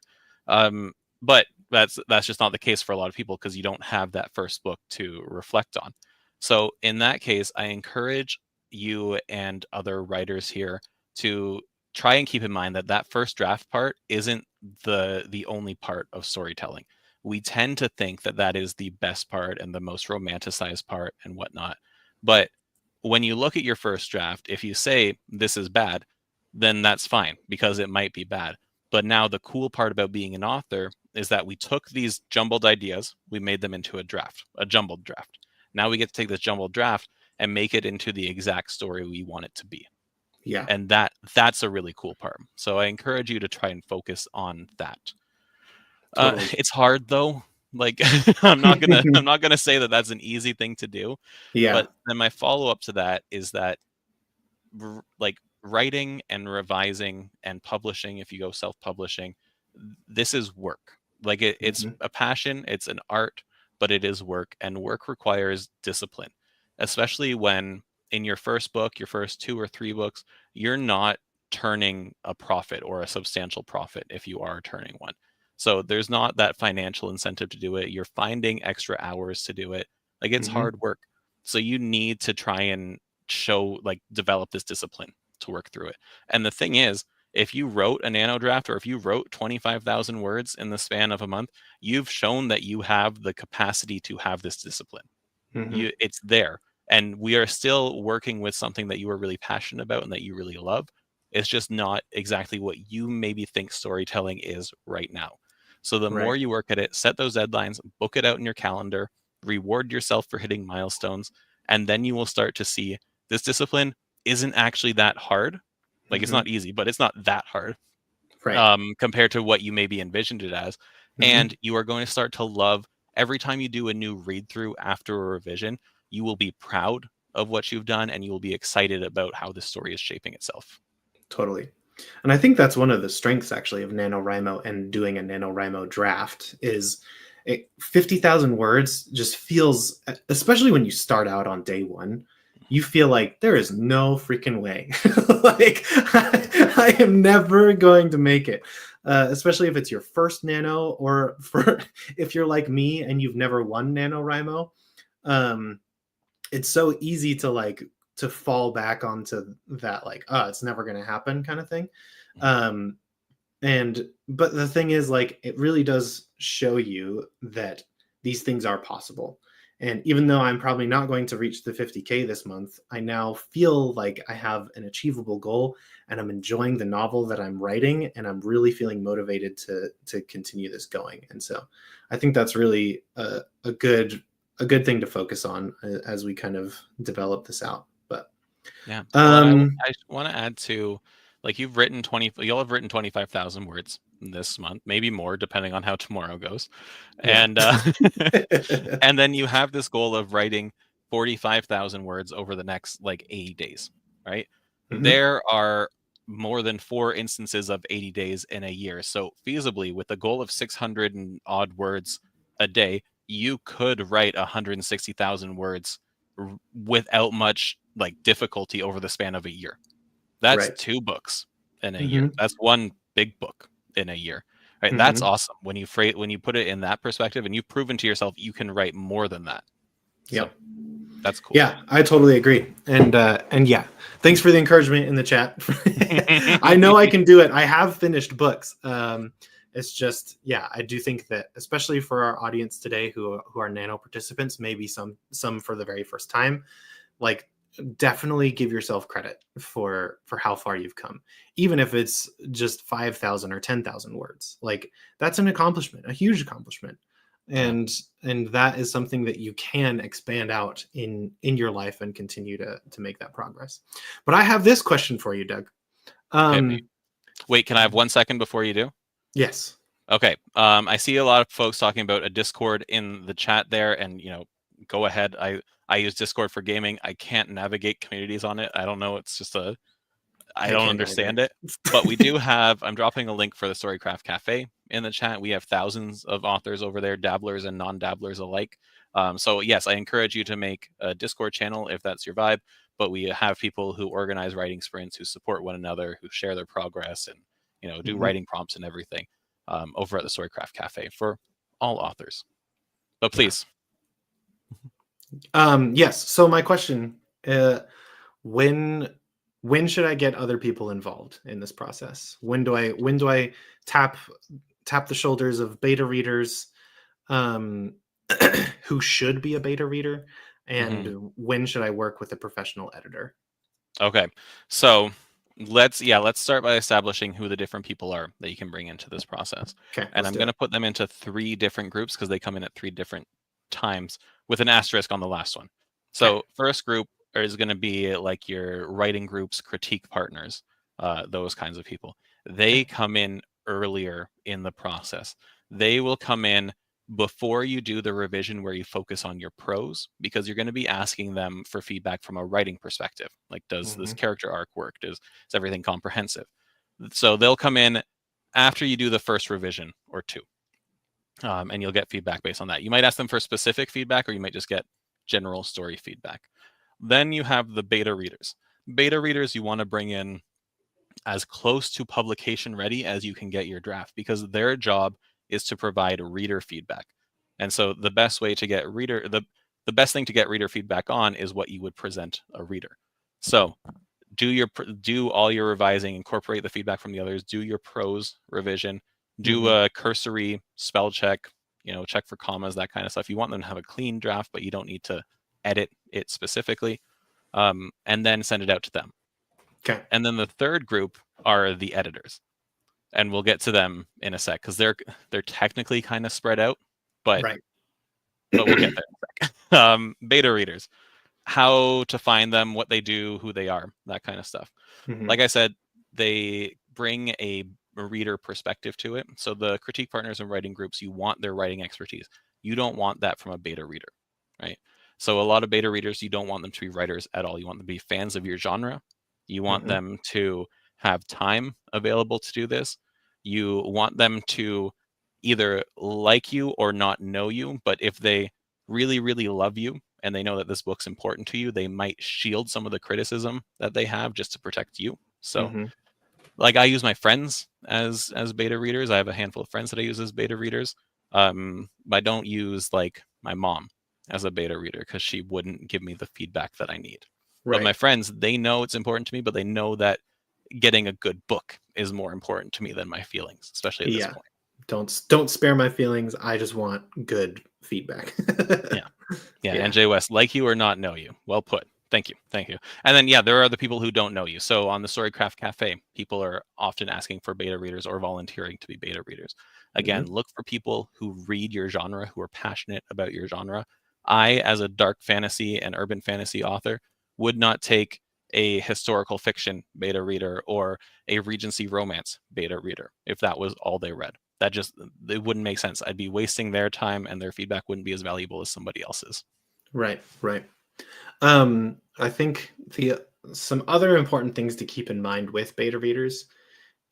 But that's just not the case for a lot of people because you don't have that first book to reflect on. So in that case, I encourage you and other writers here to try and keep in mind that that first draft part isn't the only part of storytelling. We tend to think that that is the best part and the most romanticized part and whatnot. But when you look at your first draft, if you say this is bad, then that's fine because it might be bad. But now the cool part about being an author is that we took these jumbled ideas, we made them into a draft, a jumbled draft. Now we get to take this jumbled draft and make it into the exact story we want it to be. Yeah. And that's a really cool part. So I encourage you to try and focus on that. Totally. It's hard though. Like I'm not gonna say that that's an easy thing to do. Yeah. But then my follow up to that is that like writing and revising and publishing, if you go self publishing, this is work. Like it's a passion, it's an art, but it is work, and work requires discipline, especially when in your first book, your first 2 or 3 books, you're not turning a profit or a substantial profit if you are turning one. So there's not that financial incentive to do it. You're finding extra hours to do it. Like it's hard work. So you need to try and develop this discipline to work through it. And the thing is, if you wrote a nano draft or if you wrote 25,000 words in the span of a month, you've shown that you have the capacity to have this discipline. It's there. And we are still working with something that you are really passionate about and that you really love. It's just not exactly what you maybe think storytelling is right now. So the more you work at it, set those deadlines, book it out in your calendar, reward yourself for hitting milestones, and then you will start to see this discipline isn't actually that hard. Like it's not easy, but it's not that hard compared to what you maybe envisioned it as. And you are going to start to love every time you do a new read through after a revision, you will be proud of what you've done and you will be excited about how the story is shaping itself. Totally. And I think that's one of the strengths actually of NaNoWriMo and doing a NaNoWriMo draft is 50,000 words just feels, especially when you start out on day one, you feel like there is no freaking way. Like I am never going to make it, especially if it's your first nano or if you're like me and you've never won NaNoWriMo. It's so easy to fall back onto that, like, oh, it's never going to happen kind of thing. But the thing is, like, it really does show you that these things are possible. And even though I'm probably not going to reach the 50K this month, I now feel like I have an achievable goal and I'm enjoying the novel that I'm writing and I'm really feeling motivated to continue this going. And so I think that's really a good thing to focus on as we kind of develop this out. But yeah, well, I want to add to, like, you'll have written 25,000 words this month, maybe more depending on how tomorrow goes. Yeah. And and then you have this goal of writing 45,000 words over the next 80 days, right? There are more than 4 instances of 80 days in a year. So feasibly, with a goal of 600 and odd words a day, you could write 160,000 words without much difficulty over the span of a year. That's 2 books in a year. That's 1 big book in a year, right? That's awesome when you put it in that perspective, and you've proven to yourself you can write more than that. So, that's cool. Yeah, I totally agree. And yeah, thanks for the encouragement in the chat. I know I can do it. I have finished books. It's just, yeah, I do think that especially for our audience today who are nano participants, maybe some for the very first time, definitely give yourself credit for how far you've come, even if it's just 5,000 or 10,000 words. That's an accomplishment, a huge accomplishment, and that is something that you can expand out in your life and continue to make that progress. But I have this question for you, Doug. Wait, can I have 1 second before you do? Yes. Okay. I see a lot of folks talking about a Discord in the chat there, and go ahead. I use Discord for gaming. I can't navigate communities on it. I don't know. It's just I don't understand it. But we do have, I'm dropping a link for the Storycraft Cafe in the chat. We have thousands of authors over there, dabblers and non-dabblers alike. So yes, I encourage you to make a Discord channel if that's your vibe. But we have people who organize writing sprints, who support one another, who share their progress, and do writing prompts and everything over at the Storycraft Cafe for all authors. But please. Yes. So my question, when when should I get other people involved in this process? When do I tap the shoulders of beta readers um, who should be a beta reader, Mhm. and when should I work with a professional editor? Okay. So let's start by establishing who the different people are that you can bring into this process. Okay, And let's I'm do going it. to put them into 3 different groups because they come in at 3 different times with an asterisk on the last one. Okay. So first group is going to be like your writing groups, critique partners, those kinds of people. They come in earlier in the process. They will come in before you do the revision where you focus on your prose, because you're going to be asking them for feedback from a writing perspective. Like, does this Mhm. character arc work? Is everything comprehensive? So they'll come in after you do the first revision or 2. And you'll get feedback based on that. You might ask them for specific feedback, or you might just get general story feedback. Then you have the beta readers. Beta readers you want to bring in as close to publication ready as you can get your draft, because their job is to provide reader feedback. And so the best way to get the best thing to get reader feedback on is what you would present a reader. So do all your revising, incorporate the feedback from the others, do your prose revision, do Mhm. a cursory spell check, check for commas, that kind of stuff. You want them to have a clean draft, but you don't need to edit it specifically. And then send it out to them. Okay. And then the third group are the editors, and we'll get to them in a sec because they're technically kind of spread out, but Right. we'll get there in a sec. Beta readers, how to find them, what they do, who they are, that kind of stuff. Mhm. Like I said, they bring a reader perspective to it. So the critique partners and writing groups, you want their writing expertise. You don't want that from a beta reader, right? So a lot of beta readers, you don't want them to be writers at all. You want them to be fans of your genre. You want Mhm. them to have time available to do this. You want them to either like you or not know you, but if they really, really love you and they know that this book's important to you, they might shield some of the criticism that they have just to protect you. So, Mhm. like, I use my friends as beta readers. I have a handful of friends that I use as beta readers. But I don't use like my mom as a beta reader because she wouldn't give me the feedback that I need. But Right. my friends, they know it's important to me, but they know that getting a good book is more important to me than my feelings, especially at this Yeah. point. Don't spare my feelings. I just want good feedback. Yeah. Yeah, Yeah. NJ West, like you or not know you. Well put. Thank you. Thank you. And then, yeah, there are the people who don't know you. So on the Storycraft Cafe, people are often asking for beta readers or volunteering to be beta readers. Again, Mhm. look for people who read your genre, who are passionate about your genre. I, as a dark fantasy and urban fantasy author, would not take a historical fiction beta reader or a Regency romance beta reader if that was all they read. That just, it wouldn't make sense. I'd be wasting their time and their feedback wouldn't be as valuable as somebody else's. Right. Right. I think the some other important things to keep in mind with beta readers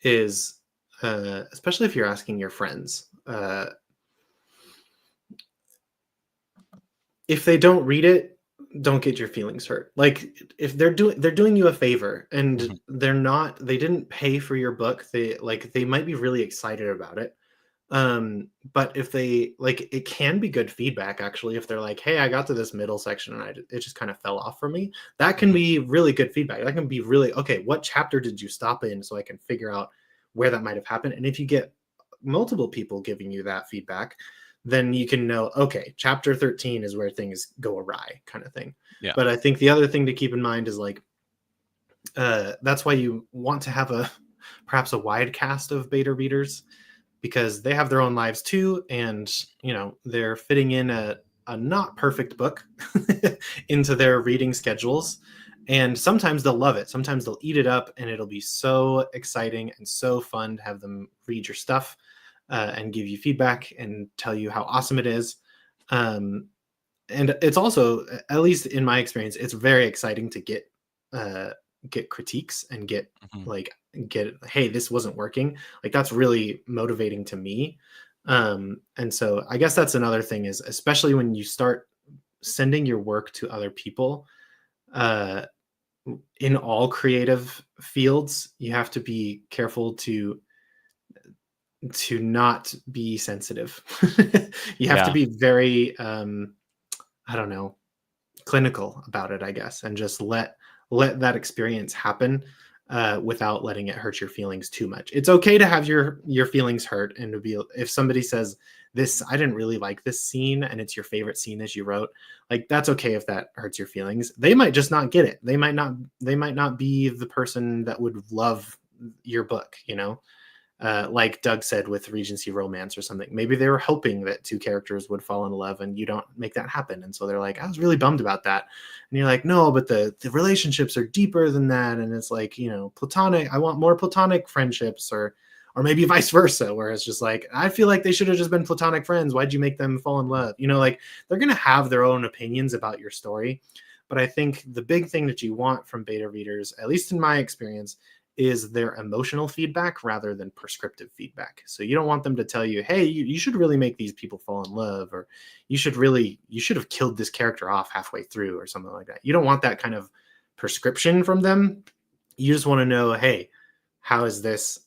is, especially if you're asking your friends, if they don't read it, don't get your feelings hurt. Like, if they're doing you a favor and Mhm. they didn't pay for your book, they might be really excited about it. But if they like, it can be good feedback actually if they're like, hey, I got to this middle section and it just kind of fell off for me. That can Mhm. be really good feedback. That can be really, okay, what chapter did you stop in so I can figure out where that might have happened. And if you get multiple people giving you that feedback, then you can know, okay, chapter 13 is where things go awry, kind of thing. Yeah. But I think the other thing to keep in mind is like, that's why you want to have a perhaps a wide cast of beta readers, because they have their own lives too, and they're fitting in a not perfect book into their reading schedules, and sometimes they'll love it, sometimes they'll eat it up, and it'll be so exciting and so fun to have them read your stuff, and give you feedback and tell you how awesome it is. Um, and it's also, at least in my experience, it's very exciting to uh, get critiques and Mhm. like get hey, this wasn't working. Like, that's really motivating to me. And so I guess that's another thing, is especially when you start sending your work to other people, uh, in all creative fields, you have to be careful to not be sensitive. You have to Yeah. be very I don't know, clinical about it, I guess, and just let that experience happen without letting it hurt your feelings too much. It's okay to have your feelings hurt, and to be, if somebody says this, I didn't really like this scene, and it's your favorite scene as you wrote, like that's okay if that hurts your feelings. They might just not get it. They might not be the person that would love your book, you know. Like Doug said with Regency Romance or something. Maybe they were hoping that two characters would fall in love and you don't make that happen. And so they're like, I was really bummed about that. And you're like, no, but the relationships are deeper than that. And it's like, you know, platonic, I want more platonic friendships, or maybe vice versa, where it's just like, I feel like they should have just been platonic friends. Why'd you make them fall in love? You know, like they're going to have their own opinions about your story. But I think the big thing that you want from beta readers, at least in my experience, is their emotional feedback rather than prescriptive feedback. So you don't want them to tell you, hey, you should really make these people fall in love, or you should have killed this character off halfway through, or something like that. You don't want that kind of prescription from them. You just want to know, hey, how does this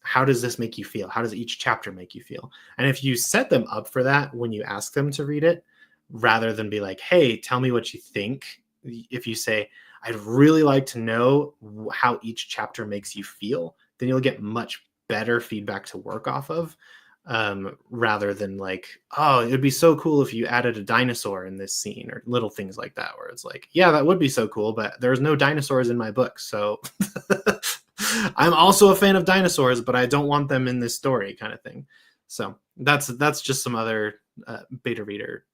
make you feel? How does each chapter make you feel? And if you set them up for that when you ask them to read it, rather than be like, hey, tell me what you think. If you say, I'd really like to know how each chapter makes you feel, then you'll get much better feedback to work off of, rather than like, oh, it would be so cool if you added a dinosaur in this scene, or little things like that, where it's like, yeah, that would be so cool, but there's no dinosaurs in my book. So I'm also a fan of dinosaurs, but I don't want them in this story, kind of thing. So that's just some other beta reader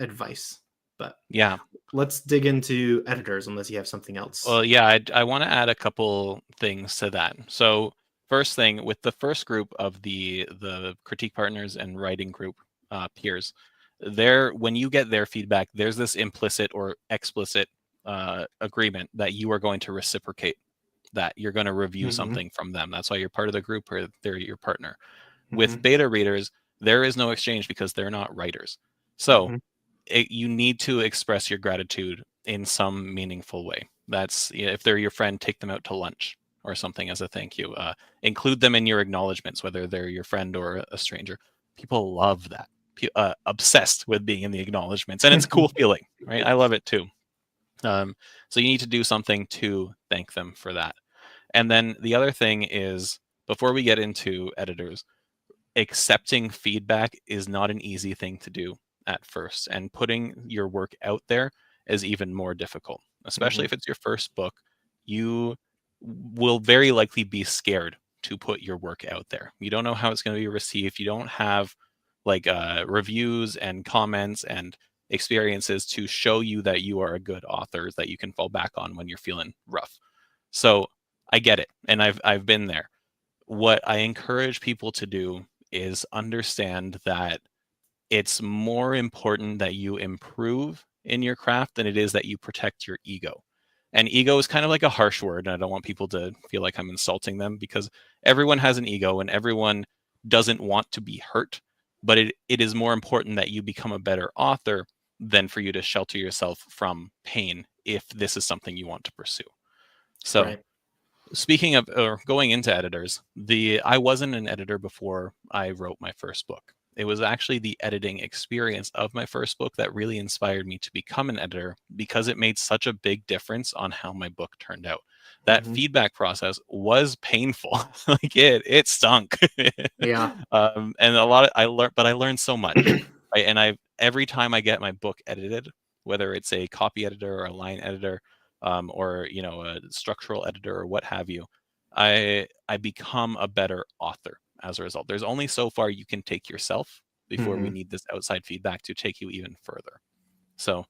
advice. But yeah, let's dig into editors, unless you have something else. Well, yeah, I want to add a couple things to that. So first thing, with the first group of the critique partners and writing group peers, when you get their feedback, there's this implicit or explicit agreement that you are going to reciprocate, that you're going to review something from them. That's why you're part of the group, or they're your partner. With beta readers, there is no exchange because they're not writers. So you need to express your gratitude in some meaningful way. That's, if they're your friend, take them out to lunch or something as a thank you. Include them in your acknowledgments, whether they're your friend or a stranger. People love that. Obsessed with being in the acknowledgments, and it's a cool feeling, right? I love it too. So you need to do something to thank them for that. And then the other thing is, before we get into editors, accepting feedback is not an easy thing to do at first, and putting your work out there is even more difficult, especially if it's your first book. You will very likely be scared to put your work out there. You don't know how it's going to be received. You don't have like reviews and comments and experiences to show you that you are a good author that you can fall back on when you're feeling rough. So I get it, and I've been there. What I encourage people to do is understand that it's more important that you improve in your craft than it is that you protect your ego. And ego is kind of like a harsh word, and I don't want people to feel like I'm insulting them, because everyone has an ego and everyone doesn't want to be hurt. But it is more important that you become a better author than for you to shelter yourself from pain, if this is something you want to pursue. So speaking of, or going into editors, I wasn't an editor before I wrote my first book. It was actually the editing experience of my first book that really inspired me to become an editor, because it made such a big difference on how my book turned out. That feedback process was painful. Like it stunk. Yeah. And I learned so much. And every time I get my book edited, whether it's a copy editor or a line editor, or a structural editor or what have you, I become a better author as a result. There's only so far you can take yourself before we need this outside feedback to take you even further. So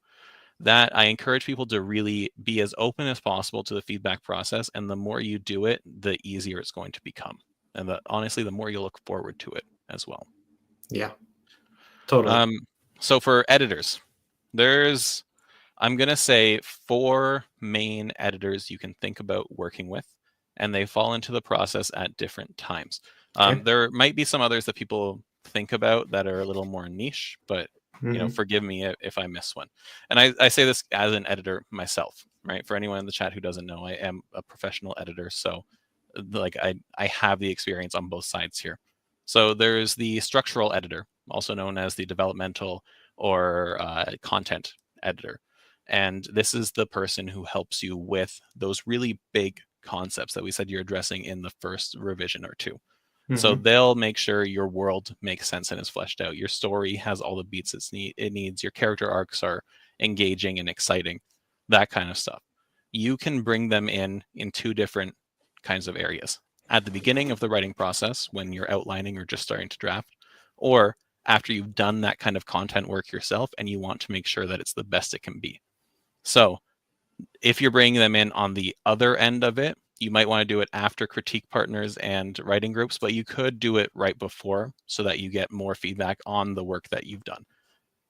that I encourage people to really be as open as possible to the feedback process, and the more you do it, the easier it's going to become, and honestly, the more you look forward to it as well. Yeah, totally. So for editors, I'm going to say 4 main editors you can think about working with, and they fall into the process at different times. There might be some others that people think about that are a little more niche, but forgive me if I miss one. And I say this as an editor myself, right? For anyone in the chat who doesn't know, I am a professional editor, so like I have the experience on both sides here. So there's the structural editor, also known as the developmental or content editor. And this is the person who helps you with those really big concepts that we said you're addressing in the first revision or two. So they'll make sure your world makes sense and is fleshed out. Your story has all the beats it needs. Your character arcs are engaging and exciting, that kind of stuff. You can bring them in two different kinds of areas. At the beginning of the writing process, when you're outlining or just starting to draft, or after you've done that kind of content work yourself and you want to make sure that it's the best it can be. So if you're bringing them in on the other end of it, you might want to do it after critique partners and writing groups, but you could do it right before so that you get more feedback on the work that you've done.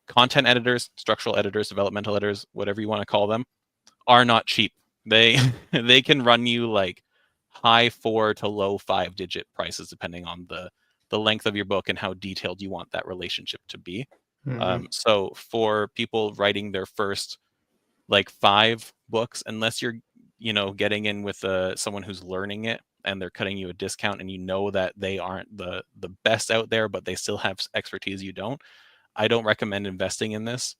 Content editors, structural editors, developmental editors, whatever you want to call them, are not cheap. They they can run you like high 4 to low 5-digit prices depending on the length of your book and how detailed you want that relationship to be. So for people writing their first like 5 books, unless you're getting in with someone who's learning it and they're cutting you a discount and you know that they aren't the best out there but they still have expertise you don't, I don't recommend investing in this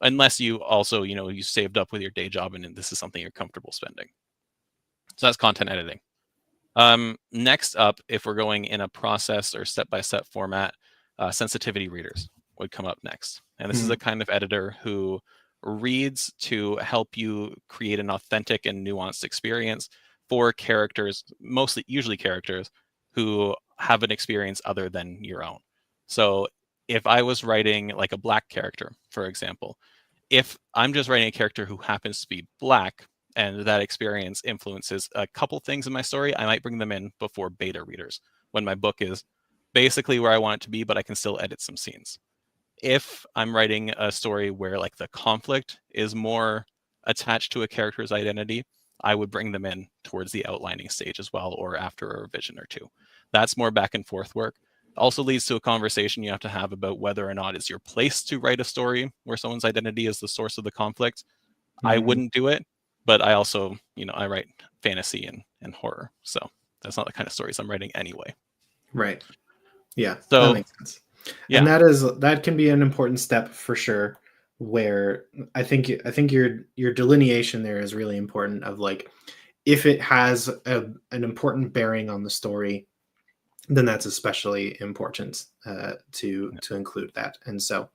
unless you also you saved up with your day job and this is something you're comfortable spending. So that's content editing. Next up, if we're going in a process or step-by-step format, sensitivity readers would come up next. And this is a kind of editor who reads to help you create an authentic and nuanced experience for characters, usually characters who have an experience other than your own. So if I was writing like a Black character, for example, if I'm just writing a character who happens to be Black and that experience influences a couple things in my story, I might bring them in before beta readers when my book is basically where I want it to be, but I can still edit some scenes. If I'm writing a story where like the conflict is more attached to a character's identity, I would bring them in towards the outlining stage as well, or after a revision or two. That's more back and forth work. Also leads to a conversation you have to have about whether or not it's your place to write a story where someone's identity is the source of the conflict. I wouldn't do it, but I also, I write fantasy and horror. So that's not the kind of stories I'm writing anyway. Right. Yeah, so that makes sense. Yeah. And that can be an important step for sure, where I think your delineation there is really important of like, if it has an important bearing on the story, then that's especially important to include that. And so,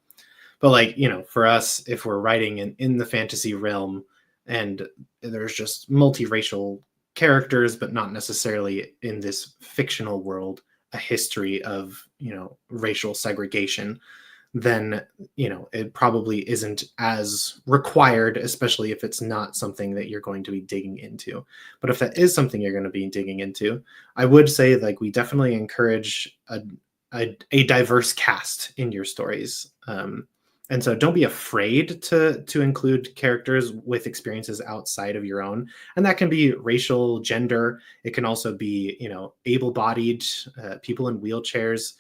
but like, for us, if we're writing in the fantasy realm and there's just multiracial characters, but not necessarily in this fictional world, a history of, racial segregation, then, it probably isn't as required, especially if it's not something that you're going to be digging into. But if that is something you're going to be digging into, I would say like we definitely encourage a diverse cast in your stories. And so don't be afraid to include characters with experiences outside of your own. And that can be racial, gender. It can also be, able-bodied, people in wheelchairs,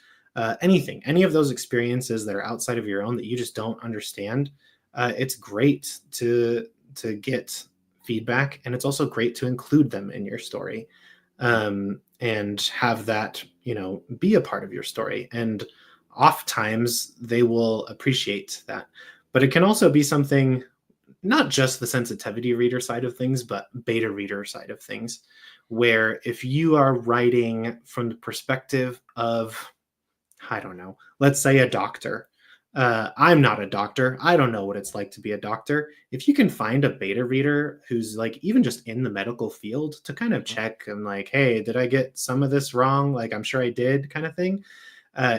anything, any of those experiences that are outside of your own that you just don't understand. It's great to get feedback. And it's also great to include them in your story and have that, be a part of your story. And oftentimes they will appreciate that. But it can also be something, not just the sensitivity reader side of things, but beta reader side of things, where if you are writing from the perspective of, I don't know, let's say a doctor. I'm not a doctor. I don't know what it's like to be a doctor. If you can find a beta reader who's like even just in the medical field to kind of check and like, hey, did I get some of this wrong? Like, I'm sure I did, kind of thing.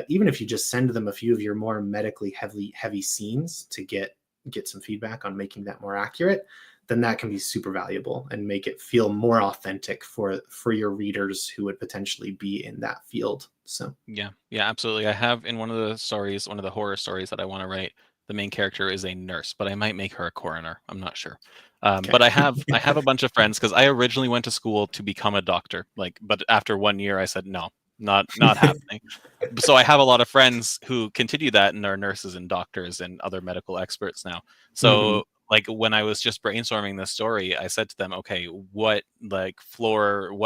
Even if you just send them a few of your more medically heavy scenes to get some feedback on making that more accurate, then that can be super valuable and make it feel more authentic for your readers who would potentially be in that field. So yeah, absolutely. I have in one of the horror stories that I want to write, the main character is a nurse, but I might make her a coroner. I'm not sure. Okay. But I have a bunch of friends because I originally went to school to become a doctor. But after 1 year, I said no, not happening. So I have a lot of friends who continue that and are nurses and doctors and other medical experts now. So like when I was just brainstorming this story, I said to them, okay, what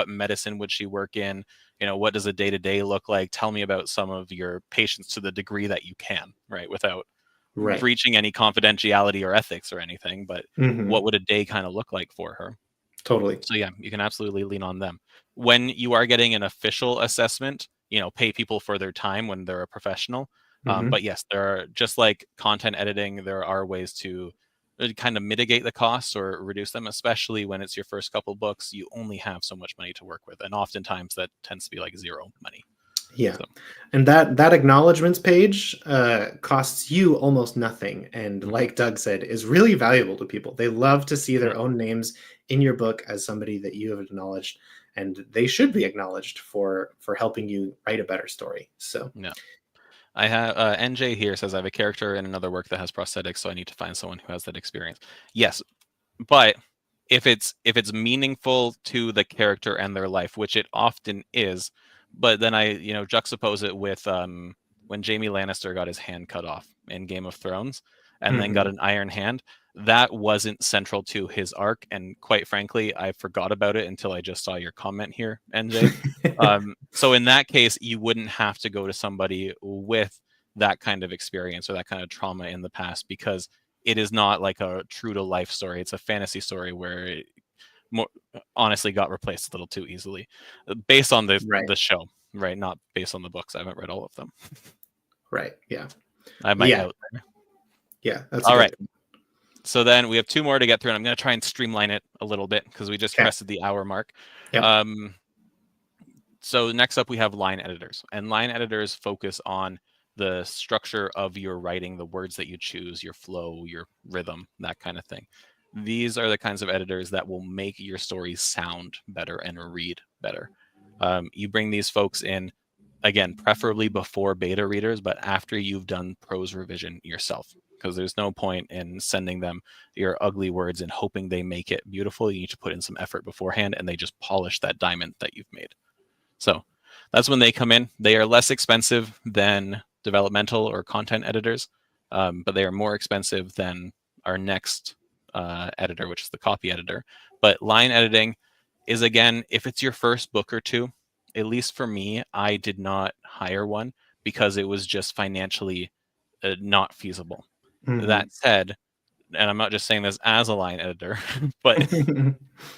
medicine would she work in? What does a day-to-day look like? Tell me about some of your patients to the degree that you can, right? Without Right. breaching any confidentiality or ethics or anything, but what would a day kind of look like for her? Totally. So yeah, you can absolutely lean on them. When you are getting an official assessment, pay people for their time when they're a professional. But yes, there are, just like content editing, there are ways to kind of mitigate the costs or reduce them, especially when it's your first couple books. You only have so much money to work with, and oftentimes that tends to be like zero money. Yeah. So. And that acknowledgments page costs you almost nothing. And like Doug said, is really valuable to people. They love to see their own names in your book as somebody that you have acknowledged. And they should be acknowledged for helping you write a better story. So yeah. I have NJ here says I have a character in another work that has prosthetics, so I need to find someone who has that experience. Yes, but if it's meaningful to the character and their life, which it often is, but then I juxtapose it with when Jaime Lannister got his hand cut off in Game of Thrones and then got an iron hand. That wasn't central to his arc, and quite frankly, I forgot about it until I just saw your comment here, NJ. So in that case, you wouldn't have to go to somebody with that kind of experience or that kind of trauma in the past, because it is not like a true to life story. It's a fantasy story where it honestly got replaced a little too easily based on the show, right? Not based on the books. I haven't read all of them. Right. Yeah. I might out there. Yeah. That's all right. So then we have two more to get through, and I'm going to try and streamline it a little bit because we just crested the hour mark. Yep. So next up, we have line editors, and line editors focus on the structure of your writing, the words that you choose, your flow, your rhythm, that kind of thing. These are the kinds of editors that will make your stories sound better and read better. You bring these folks in, again, preferably before beta readers, but after you've done prose revision yourself, because there's no point in sending them your ugly words and hoping they make it beautiful. You need to put in some effort beforehand, and they just polish that diamond that you've made. So that's when they come in. They are less expensive than developmental or content editors, but they are more expensive than our next editor, which is the copy editor. But line editing is, again, if it's your first book or two, at least for me, I did not hire one because it was just financially not feasible. That said, and I'm not just saying this as a line editor, but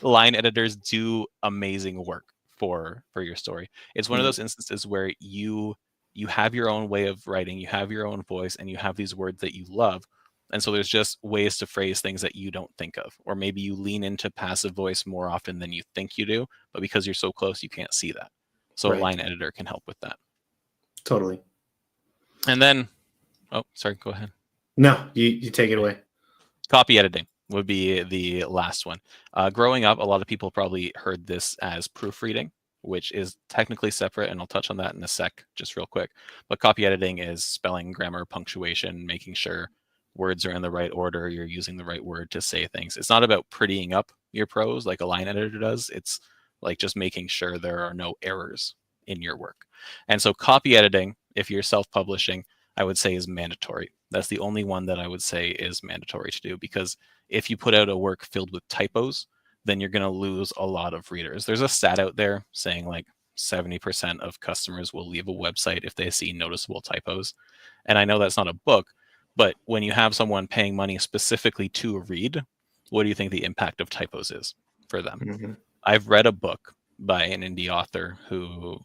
line editors do amazing work for your story. It's one of those instances where you have your own way of writing, you have your own voice, and you have these words that you love. And so there's just ways to phrase things that you don't think of, or maybe you lean into passive voice more often than you think you do, but because you're so close, you can't see that. So a line editor can help with that. Totally. And then, oh, sorry, go ahead. No, you take it away. Copy editing would be the last one. Growing up, a lot of people probably heard this as proofreading, which is technically separate, and I'll touch on that in a sec, just real quick. But copy editing is spelling, grammar, punctuation, making sure words are in the right order, you're using the right word to say things. It's not about prettying up your prose like a line editor does. It's like just making sure there are no errors in your work. And so copy editing, if you're self-publishing, I would say is mandatory. That's the only one that I would say is mandatory to do, because if you put out a work filled with typos, then you're going to lose a lot of readers. There's a stat out there saying like 70% of customers will leave a website if they see noticeable typos. And I know that's not a book, but when you have someone paying money specifically to read, what do you think the impact of typos is for them? I've read a book by an indie author who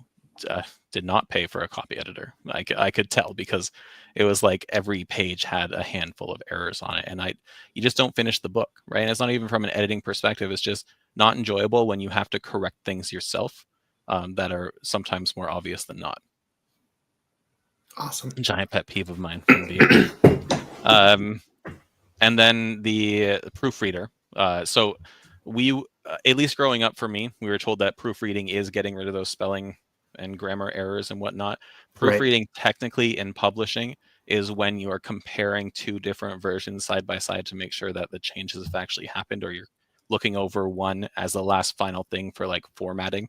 did not pay for a copy editor. I could tell, because it was like every page had a handful of errors on it, and you just don't finish the book, right? And it's not even from an editing perspective. It's just not enjoyable when you have to correct things yourself that are sometimes more obvious than not. Awesome. Giant pet peeve of mine from the and then the proofreader. So we, at least growing up for me, we were told that proofreading is getting rid of those spelling and grammar errors and whatnot. Proofreading technically in publishing is when you are comparing two different versions side by side to make sure that the changes have actually happened, or you're looking over one as the last final thing for like formatting.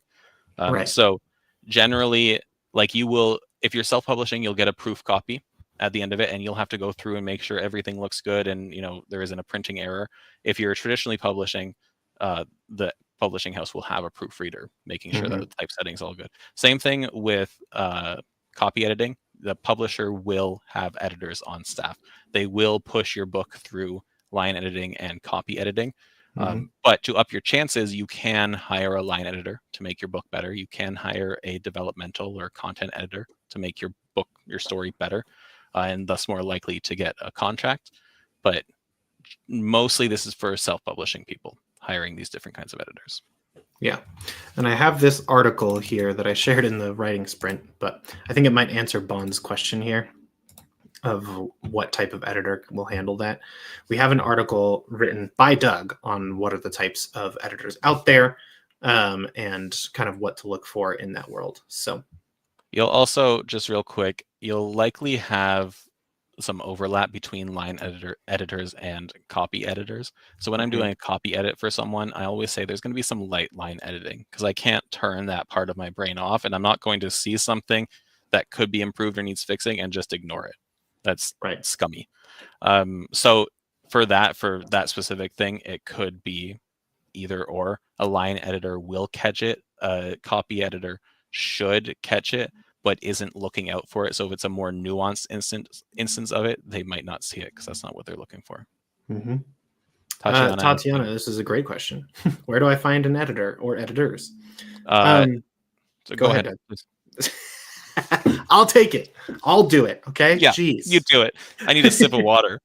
So generally, like you will, if you're self-publishing, you'll get a proof copy at the end of it, and you'll have to go through and make sure everything looks good and there isn't a printing error. If you're traditionally publishing, the publishing house will have a proofreader making sure that the typesetting is all good. Same thing with copy editing. the publisher will have editors on staff. They will push your book through line editing and copy editing. But to up your chances, you can hire a line editor to make your book better. You can hire a developmental or content editor to make your book, your story better, and thus more likely to get a contract. But mostly this is for self-publishing people, hiring these different kinds of editors. Yeah. And I have this article here that I shared in the writing sprint, but I think it might answer Bond's question here of what type of editor will handle that. We have an article written by Doug on what are the types of editors out there, and kind of what to look for in that world. So you'll also, just real quick, you'll likely have some overlap between line editors and copy editors. So when I'm doing a copy edit for someone, I always say there's going to be some light line editing, because I can't turn that part of my brain off, and I'm not going to see something that could be improved or needs fixing and just ignore it. That's right. Scummy. So for that specific thing, it could be either or. A line editor will catch it. A copy editor should catch it, but isn't looking out for it. So if it's a more nuanced instance of it, they might not see it because that's not what they're looking for. Tatiana, this is a great question. Where do I find an editor or editors? So go ahead. I'll take it. I'll do it. Okay. Yeah, jeez. You do it. I need a sip of water.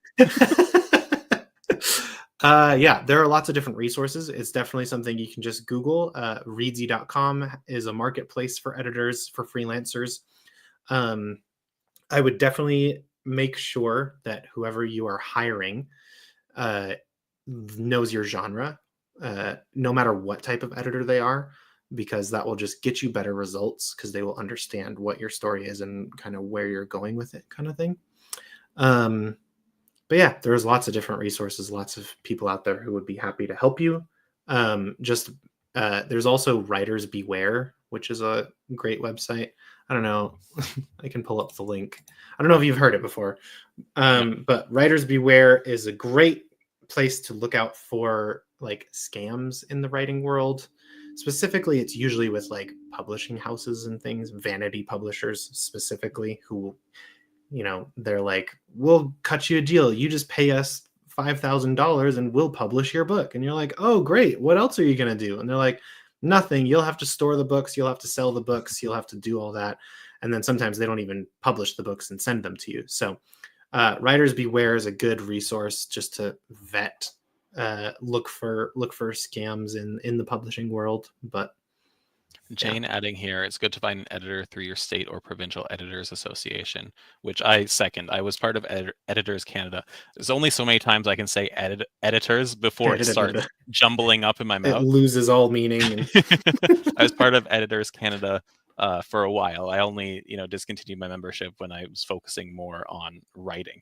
Yeah, there are lots of different resources. It's definitely something you can just Google. Readsy.com is a marketplace for editors, for freelancers. I would definitely make sure that whoever you are hiring knows your genre, no matter what type of editor they are, because that will just get you better results, because they will understand what your story is and kind of where you're going with it, kind of thing. But yeah, there's lots of different resources, lots of people out there who would be happy to help you. There's also Writers Beware, which is a great website. I don't know. I can pull up the link. I don't know if you've heard it before. But Writers Beware is a great place to look out for like scams in the writing world. Specifically, it's usually with like publishing houses and things, vanity publishers specifically, who, you know, they're like, we'll cut you a deal. You just pay us $5,000 and we'll publish your book. And you're like, oh, great. What else are you going to do? And they're like, nothing. You'll have to store the books. You'll have to sell the books. You'll have to do all that. And then sometimes they don't even publish the books and send them to you. So Writers Beware is a good resource just to vet, look for scams in the publishing world. But Jane adding here, it's good to find an editor through your state or provincial editors association, which I second. I was part of Editors Canada. There's only so many times I can say editors before it starts jumbling up in my mouth. It loses all meaning. I was part of Editors Canada for a while. I only, discontinued my membership when I was focusing more on writing.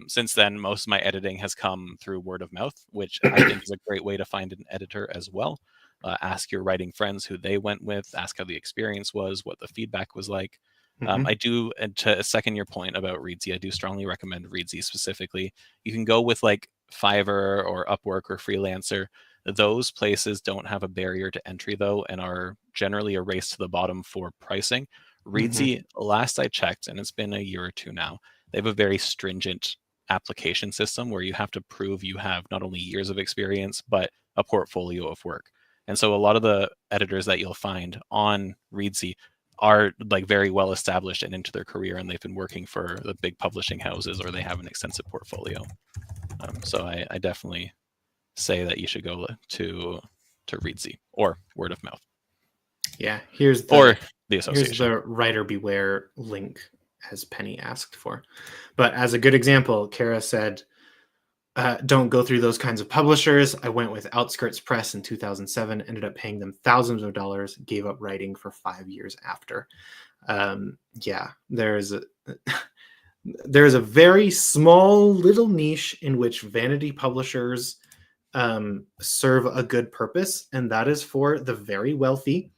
Since then, most of my editing has come through word of mouth, which I think is a great way to find an editor as well. Ask your writing friends who they went with, ask how the experience was, what the feedback was like. I do, and to second your point about Readsy, I do strongly recommend Readsy specifically. You can go with like Fiverr or Upwork or Freelancer. Those places don't have a barrier to entry though, and are generally a race to the bottom for pricing. Readsy, last I checked, and it's been a year or two now, they have a very stringent application system where you have to prove you have not only years of experience, but a portfolio of work. And so a lot of the editors that you'll find on Readsy are like very well established and into their career, and they've been working for the big publishing houses, or they have an extensive portfolio. So I definitely say that you should go to Readsy or word of mouth. Yeah, here's the association. Here's the Writer Beware link, as Penny asked for. But as a good example, Kara said, don't go through those kinds of publishers. I went with Outskirts Press in 2007, ended up paying them thousands of dollars, gave up writing for 5 years after. Yeah, there's a very small little niche in which vanity publishers serve a good purpose, and that is for the very wealthy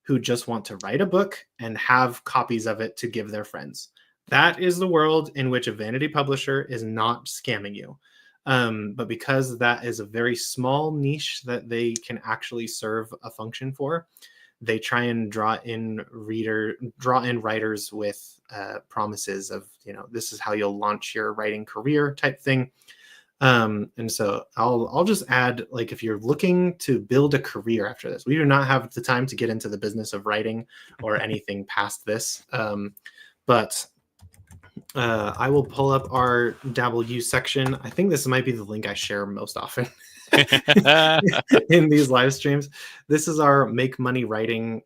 who just want to write a book and have copies of it to give their friends. That is the world in which a vanity publisher is not scamming you. But because that is a very small niche that they can actually serve a function for, they try and draw in writers with promises of, this is how you'll launch your writing career type thing. And so I'll just add, like, if you're looking to build a career after this, we do not have the time to get into the business of writing or anything past this. But I will pull up our Dabble U section. I think this might be the link I share most often in these live streams. This is our Make Money Writing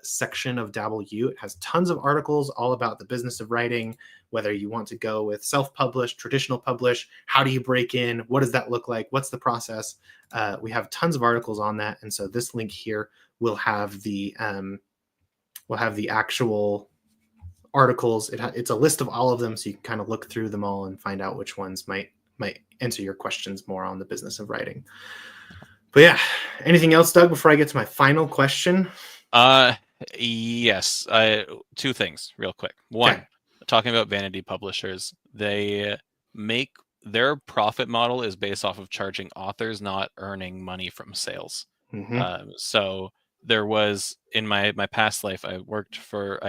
section of Dabble U. It has tons of articles all about the business of writing, whether you want to go with self-publish, traditional publish, how do you break in, what does that look like, what's the process. We have tons of articles on that, and so this link here will have the actual articles. It's a list of all of them, so you can kind of look through them all and find out which ones might answer your questions more on the business of writing. But yeah, anything else, Doug, before I get to my final question? Yes. Two things real quick. One, talking about vanity publishers, they make their profit model is based off of charging authors, not earning money from sales. So there was, in my past life, I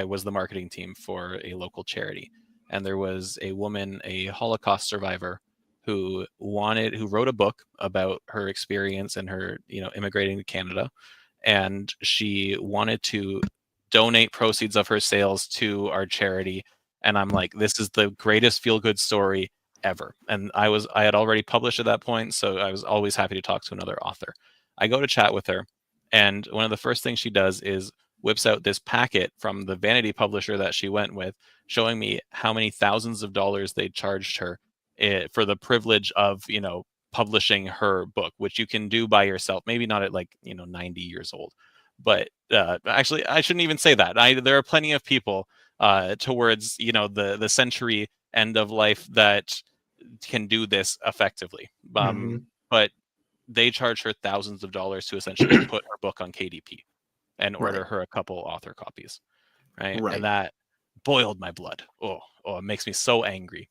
was the marketing team for a local charity, and there was a woman, a Holocaust survivor, who wrote a book about her experience and her, immigrating to Canada, and she wanted to donate proceeds of her sales to our charity. And I'm like, this is the greatest feel-good story ever. And I had already published at that point, so I was always happy to talk to another author. I go to chat with her, and one of the first things she does is whips out this packet from the vanity publisher that she went with, showing me how many thousands of dollars they charged her for the privilege of, publishing her book, which you can do by yourself, maybe not at 90 years old. But actually, I shouldn't even say that. There are plenty of people towards, the century end of life that can do this effectively. But they charge her thousands of dollars to essentially put her book on KDP and order her a couple author copies. Right. And that boiled my blood. Oh, it makes me so angry.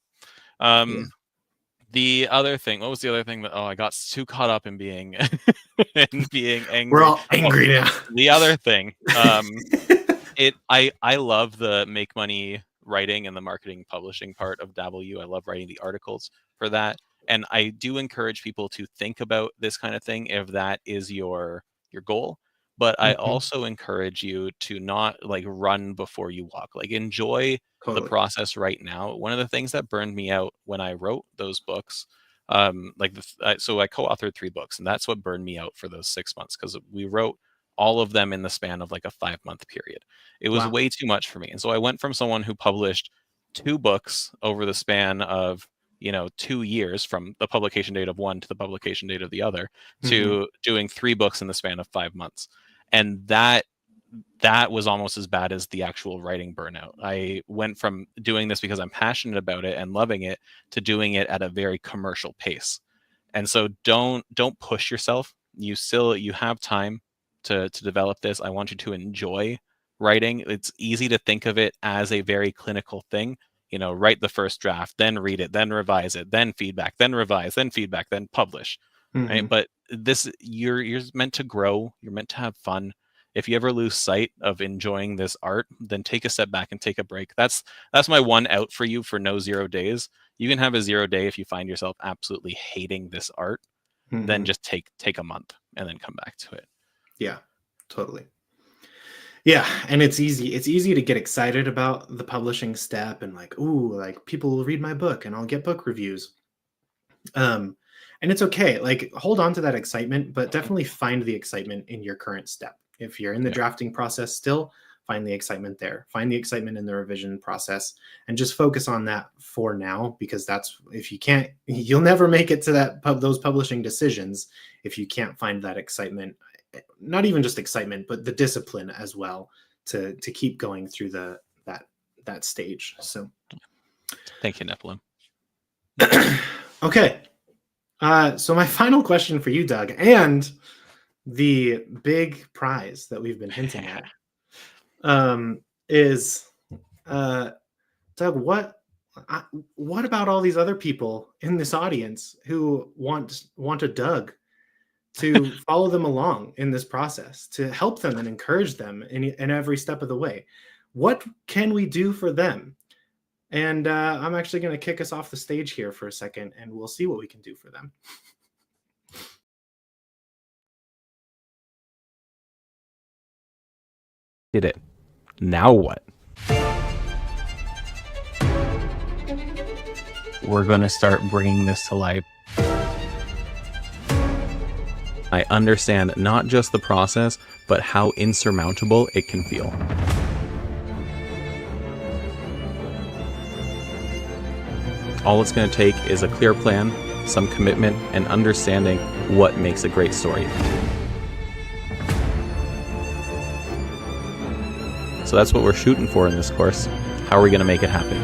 The other thing, what was the other thing that, I got too caught up in being angry. We're all angry now. The other thing, I love the make money writing and the marketing publishing part of Dabble U. I love writing the articles for that. And I do encourage people to think about this kind of thing if that is your goal. But I also encourage you to not run before you walk. Enjoy the process right now. One of the things that burned me out when I wrote those books, so I co-authored 3 books, and that's what burned me out for those 6 months, because we wrote all of them in the span of a 5-month period. It was way too much for me. And so I went from someone who published 2 books over the span of 2 years, from the publication date of one to the publication date of the other, to doing 3 books in the span of 5 months. And that was almost as bad as the actual writing burnout. I went from doing this because I'm passionate about it and loving it to doing it at a very commercial pace. And so don't push yourself. You have time to develop this. I want you to enjoy writing. It's easy to think of it as a very clinical thing. Write the first draft, then read it, then revise it, then feedback, then revise, then feedback, then publish. Right? But you're meant to grow. You're meant to have fun. If you ever lose sight of enjoying this art, then take a step back and take a break. That's my one out for you for no 0 days. You can have a 0 day if you find yourself absolutely hating this art. Then just take a month and then come back to it. Yeah, totally. Yeah, and it's easy to get excited about the publishing step and people will read my book and I'll get book reviews. And it's okay. Hold on to that excitement, but definitely find the excitement in your current step. If you're in the drafting process still, find the excitement there. Find the excitement in the revision process and just focus on that for now, because if you can't, you'll never make it to those publishing decisions if you can't find that excitement. Not even just excitement, but the discipline as well to keep going through that stage. So thank you, Nephilim. Okay. So my final question for you, Doug, and the big prize that we've been hinting at, is, Doug, what about all these other people in this audience who want a Doug to follow them along in this process, to help them and encourage them in every step of the way. What can we do for them? And I'm actually going to kick us off the stage here for a second, and we'll see what we can do for them. Did it. Now what? We're going to start bringing this to life. I understand not just the process, but how insurmountable it can feel. All it's going to take is a clear plan, some commitment, and understanding what makes a great story. So that's what we're shooting for in this course. How are we going to make it happen?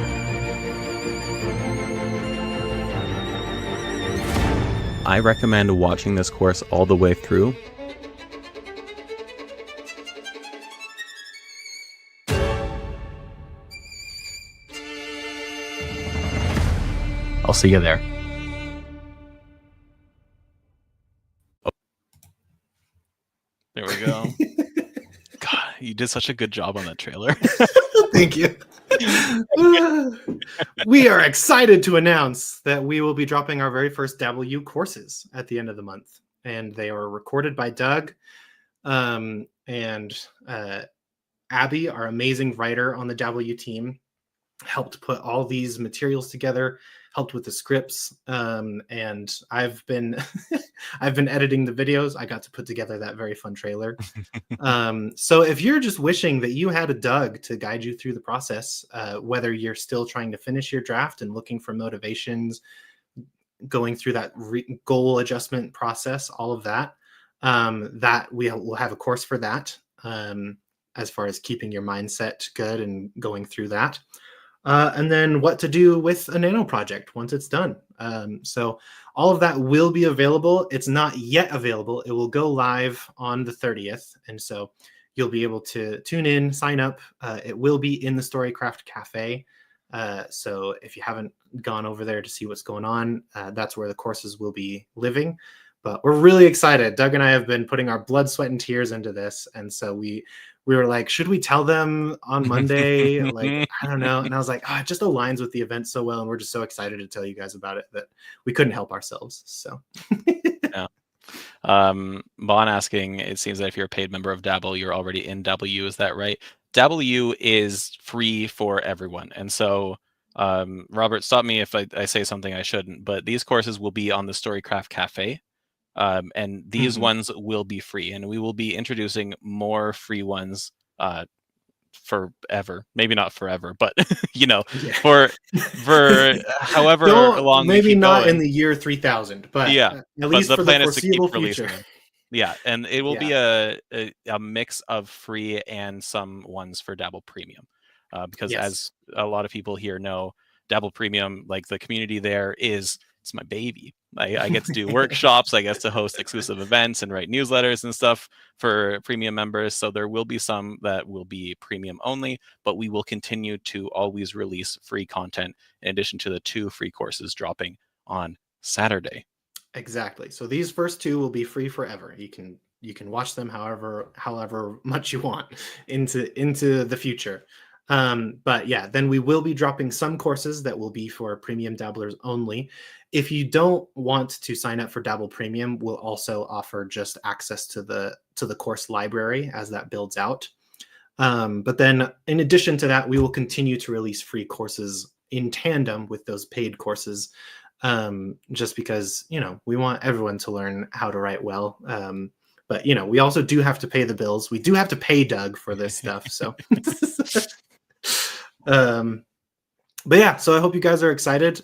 I recommend watching this course all the way through. I'll see you there. Oh. There we go. God, you did such a good job on that trailer. Thank you. We are excited to announce that we will be dropping our very first Dabble U courses at the end of the month. And they are recorded by Doug and Abby, our amazing writer on the Dabble U team, helped put all these materials together, helped with the scripts, and I've been I've been editing the videos. I got to put together that very fun trailer. So if you're just wishing that you had a Doug to guide you through the process, whether you're still trying to finish your draft and looking for motivations, going through that goal adjustment process, all of that, that we'll have a course for that, as far as keeping your mindset good and going through that. And then what to do with a nano project once it's done. So all of that will be available. It's not yet available. It will go live on the 30th. And so you'll be able to tune in, sign up. It will be in the Storycraft Cafe. So if you haven't gone over there to see what's going on, that's where the courses will be living. But we're really excited. Doug and I have been putting our blood, sweat, and tears into this. And so we were like, should we tell them on Monday? Like, I don't know. And I was like, it just aligns with the event so well. And we're just so excited to tell you guys about it that we couldn't help ourselves. So yeah. Bon asking, it seems that if you're a paid member of Dabble, you're already in W. Is that right? W is free for everyone. And so, Robert, stop me if I say something I shouldn't, but these courses will be on the Storycraft Cafe. And these ones will be free, and we will be introducing more free ones forever. Maybe not forever, but for however long. Maybe not in the year 3000, but yeah, at least the for plan the is to keep foreseeable releasing future. them. Yeah, and it will be a mix of free and some ones for Dabble Premium, because as a lot of people here know, Dabble Premium, like the community there it's my baby. I get to do workshops, I get to host exclusive events and write newsletters and stuff for premium members. So there will be some that will be premium only, but we will continue to always release free content in addition to the 2 free courses dropping on Saturday. Exactly. So these first 2 will be free forever. You can watch them however much you want into the future. But yeah, then we will be dropping some courses that will be for premium dabblers only. If you don't want to sign up for Dabble Premium, we'll also offer just access to the course library as that builds out. But then in addition to that, we will continue to release free courses in tandem with those paid courses, just because, we want everyone to learn how to write well. But, we also do have to pay the bills. We do have to pay Doug for this stuff. So, but yeah, so I hope you guys are excited.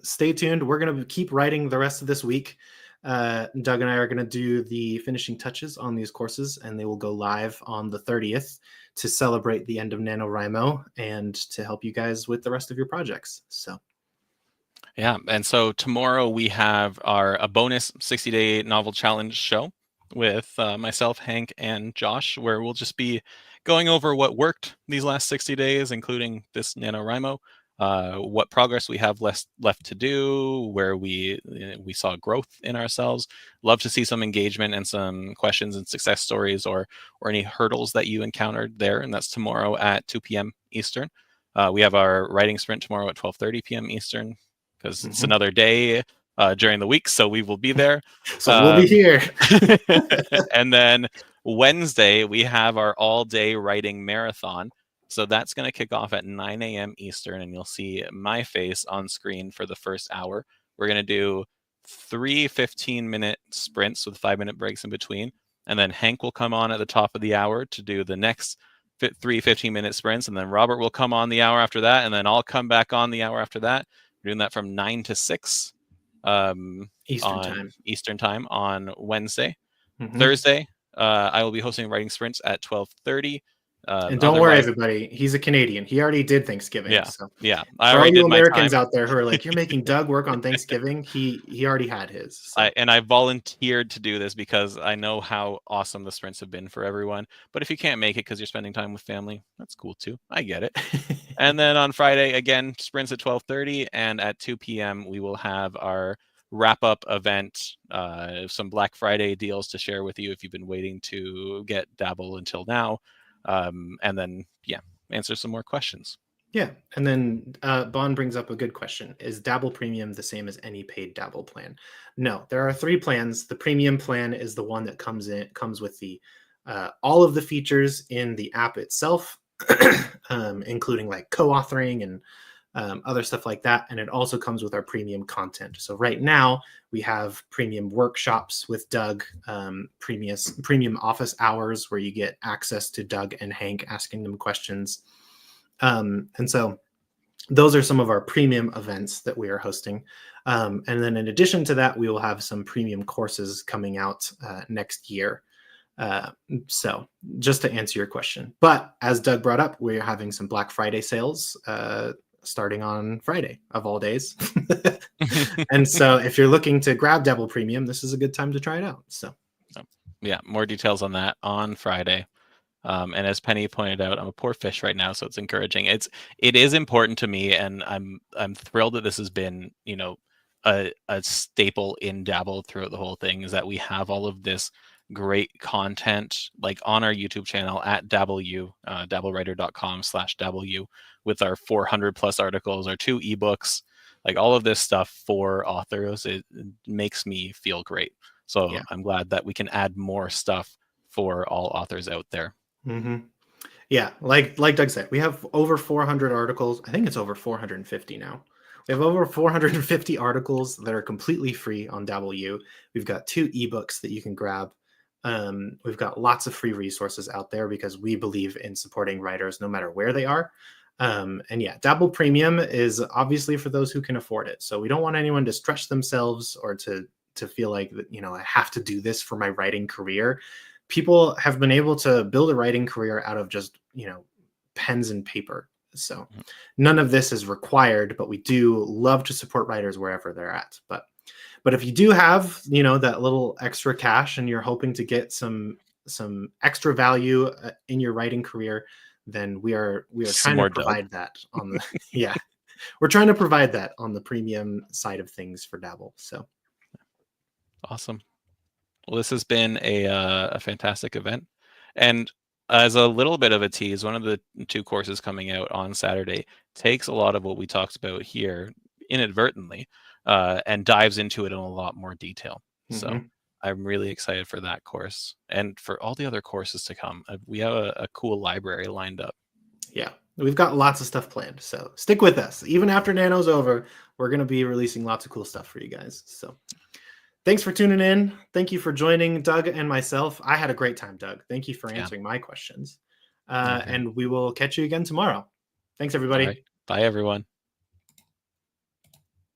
Stay tuned. We're going to keep writing the rest of this week. Doug and I are going to do the finishing touches on these courses, and they will go live on the 30th to celebrate the end of NaNoWriMo and to help you guys with the rest of your projects. So. Yeah, and so tomorrow we have a bonus 60-day novel challenge show with myself, Hank, and Josh, where we'll just be going over what worked these last 60 days, including this NaNoWriMo. what progress we have left to do, where we saw growth in ourselves. Love to see some engagement and some questions and success stories, or any hurdles that you encountered there. And that's tomorrow at 2 p.m. Eastern. We have our writing sprint tomorrow at 12:30 p.m. Eastern, because it's another day during the week, so we will be there. So we'll be here. And then Wednesday, we have our all-day writing marathon. So that's going to kick off at 9 a.m. Eastern, and you'll see my face on screen for the first hour. We're going to do 3 15-minute sprints with 5-minute breaks in between. And then Hank will come on at the top of the hour to do the next 3 15-minute sprints. And then Robert will come on the hour after that. And then I'll come back on the hour after that. We're doing that from 9 to 6 Eastern time on Wednesday. Thursday, I will be hosting writing sprints at 12:30. And don't worry, everybody. He's a Canadian. He already did Thanksgiving. Yeah, so. yeah. For all you Americans out there who are like, you're making Doug work on Thanksgiving, he already had his. So. I volunteered to do this because I know how awesome the sprints have been for everyone. But if you can't make it because you're spending time with family, that's cool too. I get it. And then on Friday, again, sprints at 12:30, and at 2 p.m. we will have our wrap-up event, some Black Friday deals to share with you if you've been waiting to get Dabble until now. And then, yeah, answer some more questions. Yeah. And then Bond brings up a good question. Is Dabble Premium the same as any paid Dabble plan? No, there are 3 plans. The premium plan is the one that comes with the all of the features in the app itself, including like co-authoring and other stuff like that. And it also comes with our premium content. So right now we have premium workshops with Doug, premium office hours where you get access to Doug and Hank asking them questions. And so those are some of our premium events that we are hosting. And then in addition to that, we will have some premium courses coming out next year. So just to answer your question, but as Doug brought up, we're having some Black Friday sales starting on Friday of all days. And so if you're looking to grab Dabble Premium, this is a good time to try it out. So yeah, more details on that on Friday. And as Penny pointed out, I'm a poor fish right now, so it's encouraging. It is important to me, and I'm thrilled that this has been, a staple in Dabble throughout the whole thing, is that we have all of this great content like on our YouTube channel at DabbleU, dabblewriter.com/DabbleU, with our 400 plus articles, our 2 ebooks, like all of this stuff for authors. It makes me feel great. So yeah. I'm glad that we can add more stuff for all authors out there. Yeah, like Doug said, we have over 400 articles. I think it's over 450 now. We have over 450 articles that are completely free on DabbleU. We've got 2 ebooks that you can grab. We've got lots of free resources out there because we believe in supporting writers no matter where they are. And yeah, Dabble Premium is obviously for those who can afford it. So we don't want anyone to stretch themselves or to feel like, I have to do this for my writing career. People have been able to build a writing career out of just, pens and paper. So none of this is required, but we do love to support writers wherever they're at. But if you do have, that little extra cash and you're hoping to get some extra value in your writing career, then we are trying to provide that on the yeah. We're trying to provide that on the premium side of things for Dabble. So awesome. Well, this has been a fantastic event. And as a little bit of a tease, one of the 2 courses coming out on Saturday takes a lot of what we talked about here inadvertently and dives into it in a lot more detail. So I'm really excited for that course and for all the other courses to come. We have a cool library lined up. Yeah, we've got lots of stuff planned. So stick with us. Even after Nano's over, we're going to be releasing lots of cool stuff for you guys. So thanks for tuning in. Thank you for joining Doug and myself. I had a great time, Doug. Thank you for answering my questions. And we will catch you again tomorrow. Thanks, everybody. Bye, everyone.